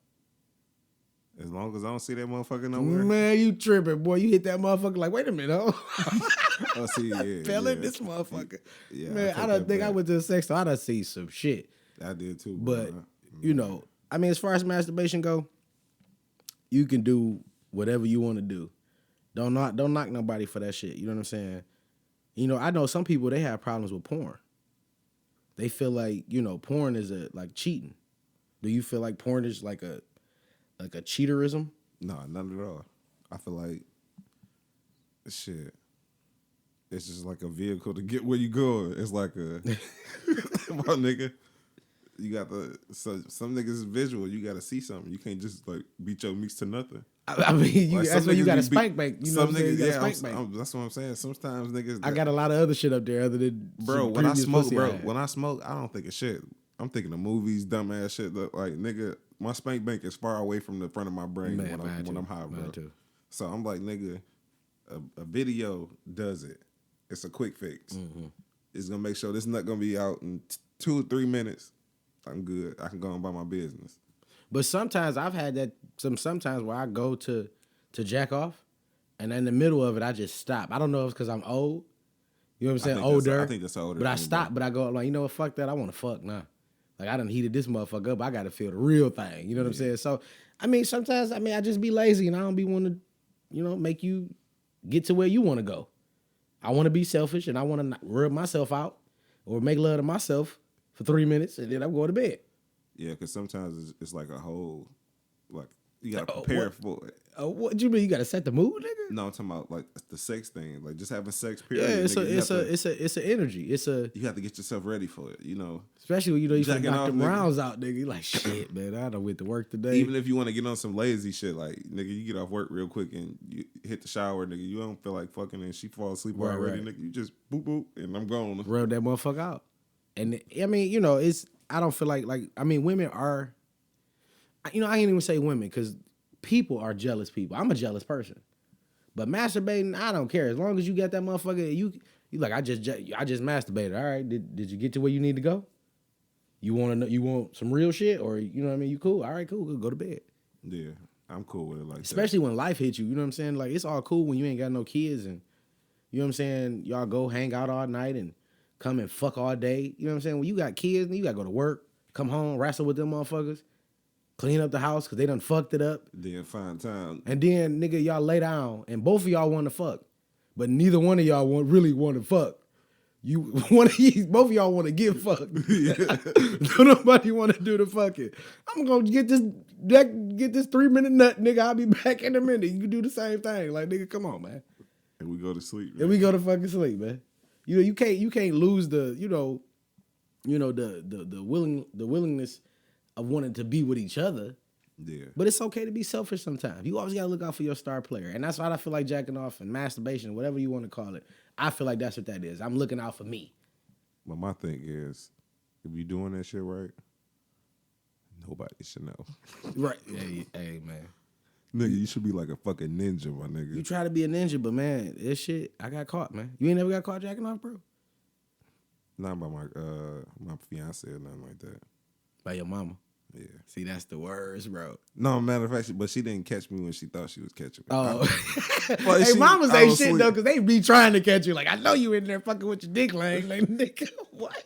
As long as I don't see that motherfucker nowhere. Man, you tripping, boy. You hit that motherfucker like, wait a minute, oh. Oh, see, yeah. Fell in this motherfucker. Yeah, Man, I don't think I went to the sex store. I done see some shit. I did too. But, you know, I mean, as far as masturbation go, you can do whatever you want to do. Don't knock nobody for that shit. You know what I'm saying? You know, I know some people, they have problems with porn. They feel like, you know, porn is like cheating. Do you feel like porn is like a cheaterism? No, none at all. I feel like shit. It's just like a vehicle to get where you going. It's like a my nigga. You got some niggas is visual. You got to see something. You can't just like beat your meats to nothing. I mean, Like, that's why you got a spank bank. You know what I'm saying? You got a yeah, spank bank. that's what I'm saying. Sometimes niggas. I got a lot of other shit up there other than Bro, some when I previous smoke, pussy bro, had. when I smoke, I don't think of shit. I'm thinking of movies, dumbass shit. Like, nigga, my spank bank is far away from the front of my brain Man, when I'm high, bro. Mine too. So I'm like, nigga, a video does it. It's a quick fix. Mm-hmm. It's gonna make sure this nut gonna be out in 2 or 3 minutes. I'm good. I can go on by my business. But sometimes I've had that sometimes where I go to jack off, and in the middle of it I just stop. I don't know if it's because I'm old. You know what I'm saying? Older. I think that's older. But I thing, stop. But I go like, you know what? Fuck that. I want to fuck now. Like I done heated this motherfucker up. I got to feel the real thing. You know what I'm saying? So I mean, sometimes I just be lazy and I don't be want to, you know, make you get to where you want to go. I want to be selfish and I want to rub myself out or make love to myself for 3 minutes and then I'm going to bed. Yeah, because sometimes it's like a whole, like, you got to prepare for it. What you mean? You got to set the mood, nigga? No, I'm talking about like the sex thing, like just having sex. Period. Yeah, it's an energy. You have to get yourself ready for it. You know, especially when you know you jacking knock off, them nigga. rounds out, nigga. You like shit, man. I done went to work today. Even if you want to get on some lazy shit, like nigga, you get off work real quick and you hit the shower, nigga. You don't feel like fucking, and she fall asleep already, nigga. You just boop boop, and I'm gone. Rub that motherfucker out. And I mean, you know, I don't feel like I mean, women are. You know, I ain't even say women because people are jealous people. I'm a jealous person. But masturbating, I don't care. As long as you got that motherfucker, you like, I just masturbated. All right, did you get to where you need to go? You want some real shit, or you know what I mean? You cool? All right, cool. Go to bed. Yeah, I'm cool with it like Especially when life hits you. You know what I'm saying? Like it's all cool when you ain't got no kids and you know what I'm saying. Y'all go hang out all night and come and fuck all day. You know what I'm saying? When you got kids and you gotta go to work, come home, wrestle with them motherfuckers. Clean up the house because they done fucked it up. Then find time. And then, nigga, y'all lay down and both of y'all want to fuck. But neither one of y'all really want to fuck. Both of y'all want to get fucked. Don't nobody want to do the fucking. I'm going to get this 3-minute nut, nigga. I'll be back in a minute. You can do the same thing. Like, nigga, come on, man. And we go to sleep. And we go to fucking sleep, man. You know, you can't lose the, the willingness of wanting to be with each other. Yeah. But it's okay to be selfish sometimes. You always got to look out for your star player. And that's why I feel like jacking off and masturbation, whatever you want to call it, I feel like that's what that is. I'm looking out for me. But my thing is, if you doing that shit right, nobody should know. Right. Hey, man. Nigga, you should be like a fucking ninja, my nigga. You try to be a ninja, but man, this shit, I got caught, man. You ain't never got caught jacking off, bro? Not by my fiance or nothing like that. By your mama. Yeah. See, that's the worst, bro. No, matter of fact, but she didn't catch me when she thought she was catching me. Oh. Well, hey, mamas I ain't was shit, asleep. though, because they be trying to catch you. Like, I know you in there fucking with your dick laying. Like, nigga, what?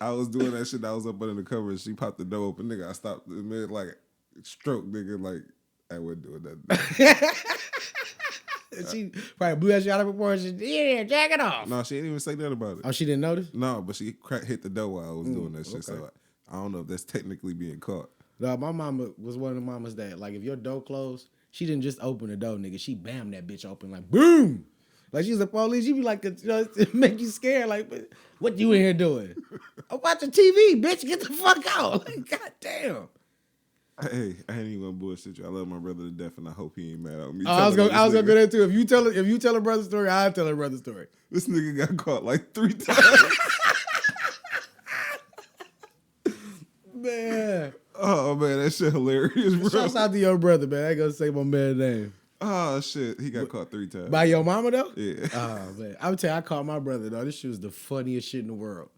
I was doing that shit. I was up under the covers. She popped the door open. Nigga, I stopped in mid, like, stroke, nigga. Like, I wasn't doing that. She probably blew that shit out of proportion. Yeah, jack it off. No, she didn't even say that about it. Oh, she didn't notice? No, but she hit the door while I was doing that shit. So I don't know if that's technically being caught. No, my mama was one of the mamas that, like, if your door closed, she didn't just open the door, nigga. She bammed that bitch open, like, boom. Like, she's the police. She be like, you know, it make you scared. Like, what you in here doing? I'm watching TV, bitch. Get the fuck out. Like, goddamn. Hey, I ain't even gonna bullshit you. I love my brother to death, and I hope he ain't mad at me. Oh, I was gonna go there too. If you tell a brother story, I'll tell a brother story. This nigga got caught like 3 times. Man. Oh man, that shit hilarious, bro. Shouts out to your brother, man. I ain't gonna say my man's name. Oh shit, he got caught 3 times. By your mama though? Yeah. Oh man. I would tell you, I called my brother though. This shit was the funniest shit in the world.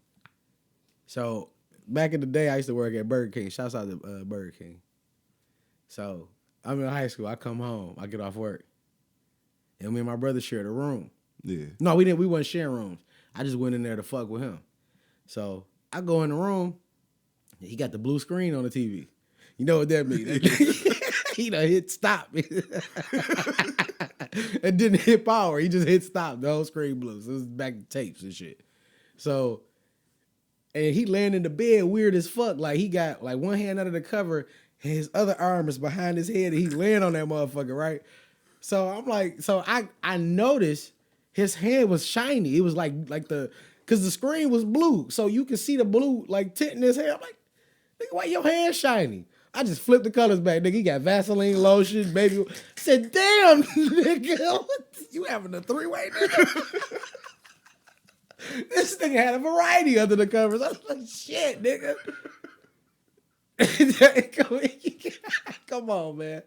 So back in the day, I used to work at Burger King. Shouts out to Burger King. So I'm in high school. I come home. I get off work, and me and my brother shared a room. Yeah. No, we didn't. We wasn't sharing rooms. I just went in there to fuck with him. So I go in the room. He got the blue screen on the TV. You know what that means? He done hit stop. It didn't hit power. He just hit stop. The whole screen blew. So it was back to tapes and shit. So, and he laying in the bed weird as fuck. Like he got like one hand under the cover and his other arm is behind his head and he's laying on that motherfucker, right? So I'm like, so I noticed his hand was shiny. It was like cause the screen was blue. So you could see the blue like tint in his hair. I'm like, nigga, why your hand shiny? I just flipped the colors back, nigga. He got Vaseline lotion, baby. I said, damn, nigga, you having a 3-way, nigga? This nigga had a variety under the covers. I was like, shit, nigga. Come on, man.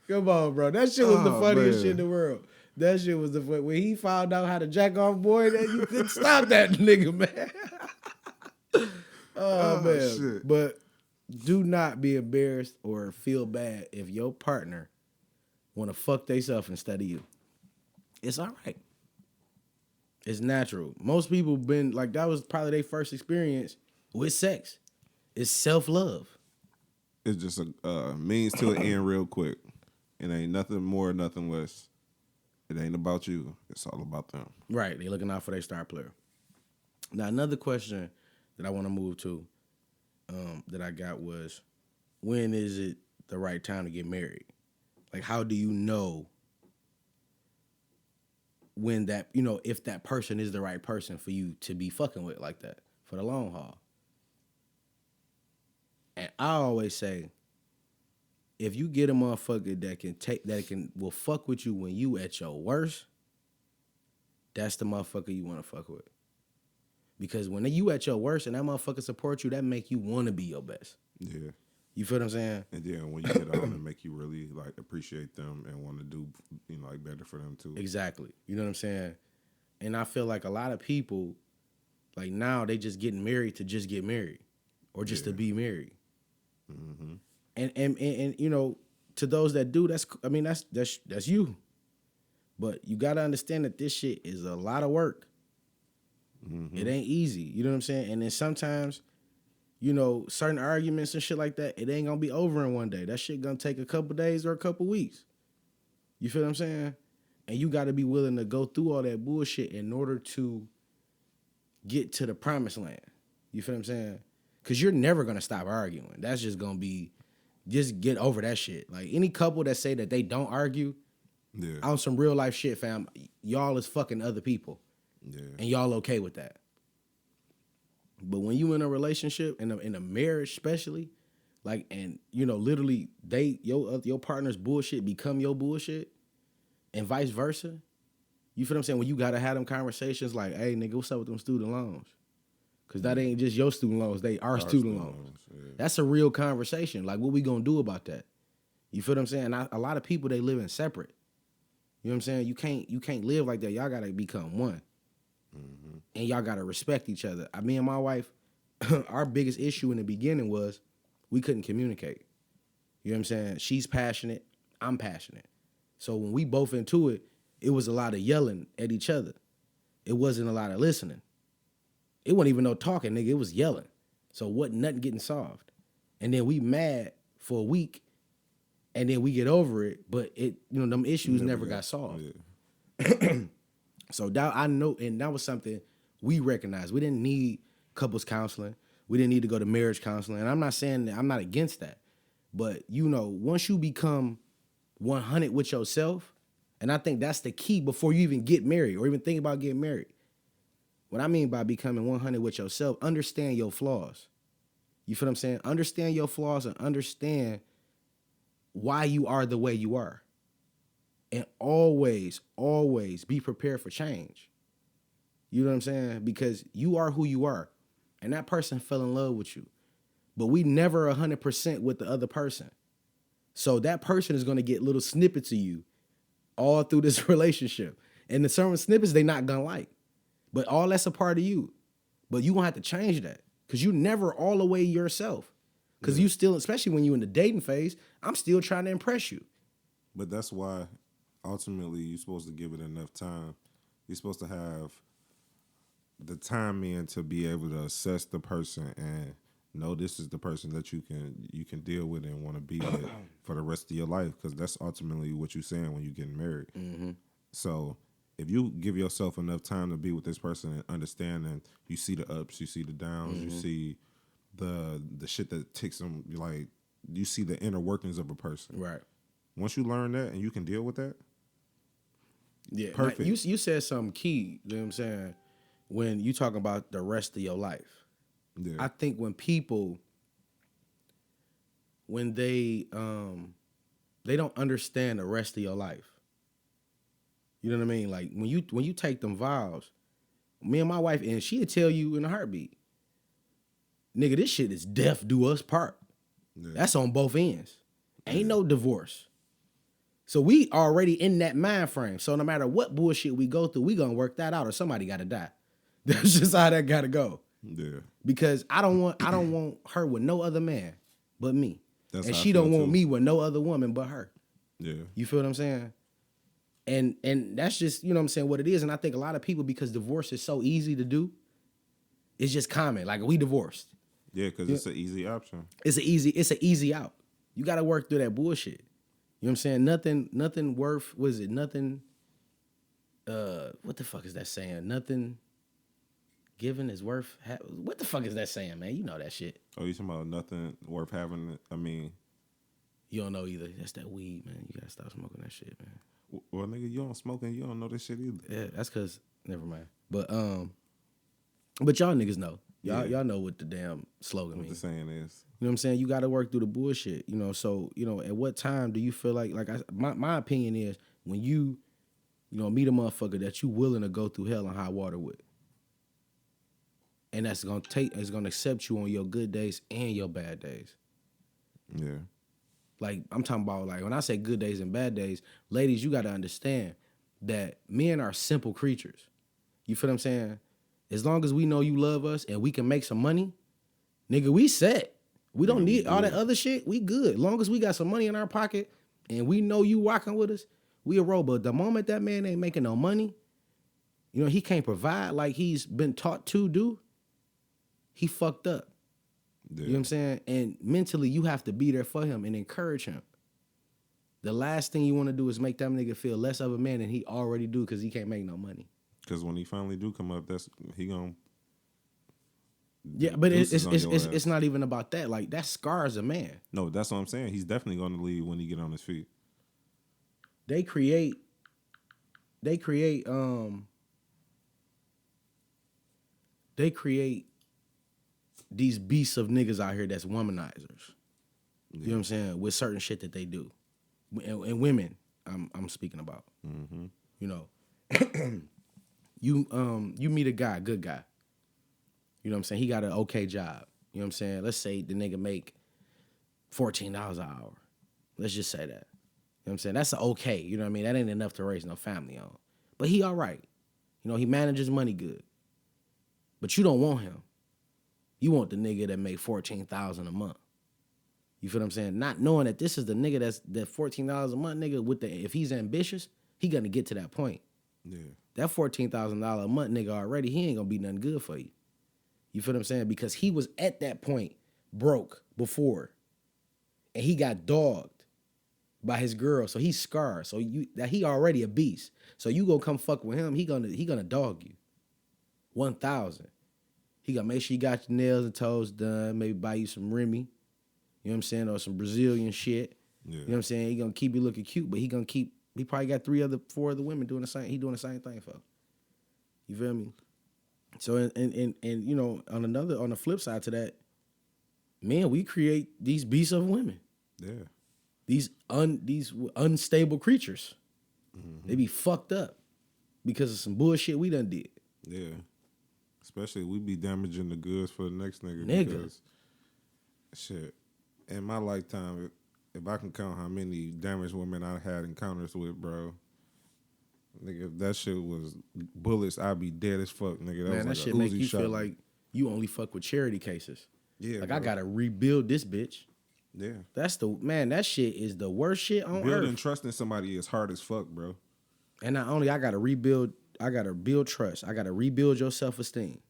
Come on, bro. That shit was the funniest shit in the world. That shit was the fun. When he found out how to jack off, boy, that you couldn't stop that nigga, man. Oh, man. Shit. But do not be embarrassed or feel bad if your partner want to fuck theyself instead of you. It's all right. It's natural. Most people been like, that was probably their first experience with sex. It's self-love. It's just a means to an end real quick. It ain't nothing more, nothing less. It ain't about you. It's all about them. Right. They looking out for their star player. Now, another question that I want to move to that I got was, when is it the right time to get married? Like, how do you know when that, you know, if that person is the right person for you to be fucking with like that for the long haul? And I always say, if you get a motherfucker will fuck with you when you at your worst, that's the motherfucker you want to fuck with. Because when you at your worst and that motherfucker support you, that make you want to be your best. Yeah. You feel what I'm saying? And then when you get on and make you really like appreciate them and want to do, you know, like better for them too. Exactly. You know what I'm saying? And I feel like a lot of people, like now, they just getting married to just get married or just to be married. Mm-hmm. And you know, to those that do, that's you. But you gotta understand that this shit is a lot of work. Mm-hmm. It ain't easy. You know what I'm saying? And then sometimes, you know, certain arguments and shit like that, it ain't gonna be over in one day. That shit gonna take a couple days or a couple weeks. You feel what I'm saying? And you gotta be willing to go through all that bullshit in order to get to the promised land. You feel what I'm saying? Because you're never gonna stop arguing. That's just gonna be, just get over that shit. Like any couple that say that they don't argue, on some real life shit, fam, y'all is fucking other people. Yeah. And y'all okay with that. But when you in a relationship, in a marriage especially, like, and you know, literally your partner's bullshit become your bullshit and vice versa. You feel what I'm saying? When you gotta have them conversations like, hey nigga, what's up with them student loans? Cause that ain't just your student loans, they our student loans. Yeah. That's a real conversation. Like, what we gonna do about that? You feel what I'm saying? A lot of people, they live in separate. You know what I'm saying? You can't live like that. Y'all gotta become one. Mm-hmm. And y'all gotta respect each other. Me and my wife, our biggest issue in the beginning was we couldn't communicate. You know what I'm saying? She's passionate, I'm passionate. So when we both into it, it was a lot of yelling at each other. It wasn't a lot of listening. It wasn't even no talking, nigga. It was yelling. So wasn't nothing getting solved. And then we mad for a week, and then we get over it, but them issues never got solved. Yeah. So that I know, and that was something we recognized. We didn't need couples counseling. We didn't need to go to marriage counseling. And I'm not saying that, I'm not against that. But, you know, once you become 100 with yourself, and I think that's the key before you even get married or even think about getting married. What I mean by becoming 100 with yourself, understand your flaws. You feel what I'm saying? Understand your flaws and understand why you are the way you are. And always, always be prepared for change. You know what I'm saying? Because you are who you are. And that person fell in love with you. But we never 100% with the other person. So that person is going to get little snippets of you all through this relationship. And the certain snippets they not going to like. But all that's a part of you. But you going to have to change that. Because you never all the way yourself. Because you still, especially when you're in the dating phase, I'm still trying to impress you. But that's why, ultimately, you're supposed to give it enough time. You're supposed to have the time in to be able to assess the person and know this is the person that you can deal with and want to be with for the rest of your life. Because that's ultimately what you're saying when you're getting married. Mm-hmm. So if you give yourself enough time to be with this person and understand, and you see the ups, you see the downs, you see the shit that ticks them, like you see the inner workings of a person. Right. Once you learn that and you can deal with that, yeah, perfect. Now, you said something key, you know what I'm saying, when you talk about the rest of your life. Yeah. I think when people, when they don't understand the rest of your life. You know what I mean? Like when you take them vows, me and my wife, and she'll tell you in a heartbeat, nigga, this shit is death do us part. Yeah. That's on both ends. Ain't no divorce. So we already in that mind frame. So no matter what bullshit we go through, we gonna work that out or somebody gotta die. That's just how that gotta go. Yeah. Because I don't want her with no other man but me. That's and how I she feel don't want too. me with no other woman but her. Yeah. You feel what I'm saying? And that's just, you know what I'm saying, what it is. And I think a lot of people, because divorce is so easy to do, it's just common. Like, we divorced. Yeah, because it's an easy option. It's an easy out. You got to work through that bullshit. You know what I'm saying? Nothing worth, what is it? Nothing, what the fuck is that saying? Nothing given is worth, what the fuck is that saying, man? You know that shit. Oh, you talking about nothing worth having? I mean, you don't know either. That's that weed, man. You got to stop smoking that shit, man. Well, nigga, you don't smoke and you don't know this shit either. Yeah, that's because, never mind. But y'all niggas know. Y'all know what the damn slogan What means. the saying is. You know what I'm saying? You got to work through the bullshit, you know. So, you know, at what time do you feel like my opinion is when you meet a motherfucker that you willing to go through hell and high water with. And it's going to accept you on your good days and your bad days. Yeah. Like, I'm talking about, like, when I say good days and bad days, ladies, you got to understand that men are simple creatures. You feel what I'm saying? As long as we know you love us and we can make some money, nigga, we set. We don't need all that other shit. We good. As long as we got some money in our pocket and we know you rocking with us, we a roll. But the moment that man ain't making no money, you know, he can't provide like he's been taught to do, he fucked up. Yeah. You know what I'm saying? And mentally, you have to be there for him and encourage him. The last thing you want to do is make that nigga feel less of a man than he already do because he can't make no money. Because when he finally do come up, he gonna. Yeah, but it's not even about that. Like, that scars a man. No, that's what I'm saying. He's definitely gonna leave when he get on his feet. They create these beasts of niggas out here that's womanizers. Yeah. You know what I'm saying? With certain shit that they do. And women, I'm speaking about. Mm-hmm. You know. You meet a guy, good guy. You know what I'm saying? He got an okay job. You know what I'm saying? Let's say the nigga make $14 an hour. Let's just say that. You know what I'm saying? That's okay. You know what I mean? That ain't enough to raise no family on. But he all right. You know, he manages money good. But you don't want him. You want the nigga that make $14,000 a month. You feel what I'm saying? Not knowing that this is the nigga that $14 a month nigga if he's ambitious, he gonna get to that point. Yeah. That $14,000 a month nigga already, he ain't gonna be nothing good for you. You feel what I'm saying? Because he was at that point broke before. And he got dogged by his girl. So he's scarred. So he already a beast. So you gonna come fuck with him, he gonna dog you. 1,000. He gonna make sure you got your nails and toes done, maybe buy you some Remy. You know what I'm saying? Or some Brazilian shit. Yeah. You know what I'm saying? He gonna keep you looking cute, but he probably got 4 other women doing the same. He doing the same thing for. You feel me? So and you know, on the flip side to that, man, we create these beasts of women. Yeah. these unstable creatures. They be fucked up because of some bullshit we done did. Yeah. Especially we be damaging the goods for the next nigga. Because, shit, in my lifetime, if I can count how many damaged women I had encounters with, bro, nigga, if that shit was bullets, I'd be dead as fuck, nigga. That Man, was that like shit make you feel like you only fuck with charity cases. Yeah, like bro. I gotta rebuild this bitch. Yeah. That shit is the worst shit on Building earth. trust in somebody is hard as fuck, bro. And not only I gotta build trust. I gotta rebuild your self-esteem.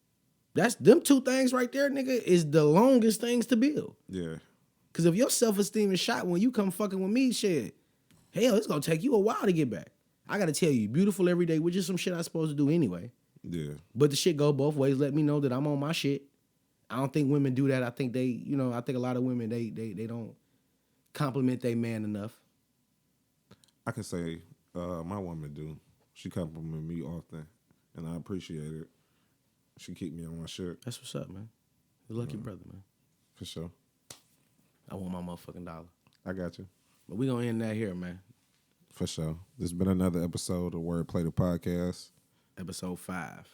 That's them two things right there, nigga, is the longest things to build. Yeah. Cause if your self-esteem is shot when you come fucking with me, shit, hell, it's gonna take you a while to get back. I gotta tell you, beautiful every day, which is some shit I'm supposed to do anyway. Yeah. But the shit go both ways. Let me know that I'm on my shit. I don't think women do that. I think I think a lot of women, they don't compliment their man enough. I can say my woman do. She compliment me often, and I appreciate it. She keep me on my shit. That's what's up, man. You're a lucky brother, man. For sure. I want my motherfucking dollar. I got you. But we gonna end that here, man. For sure. This has been another episode of Wordplay the Podcast. Episode 5.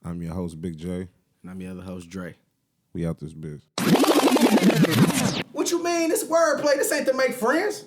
I'm your host, Big J. And I'm your other host, Dre. We out this bitch. What you mean? This wordplay. This ain't to make friends.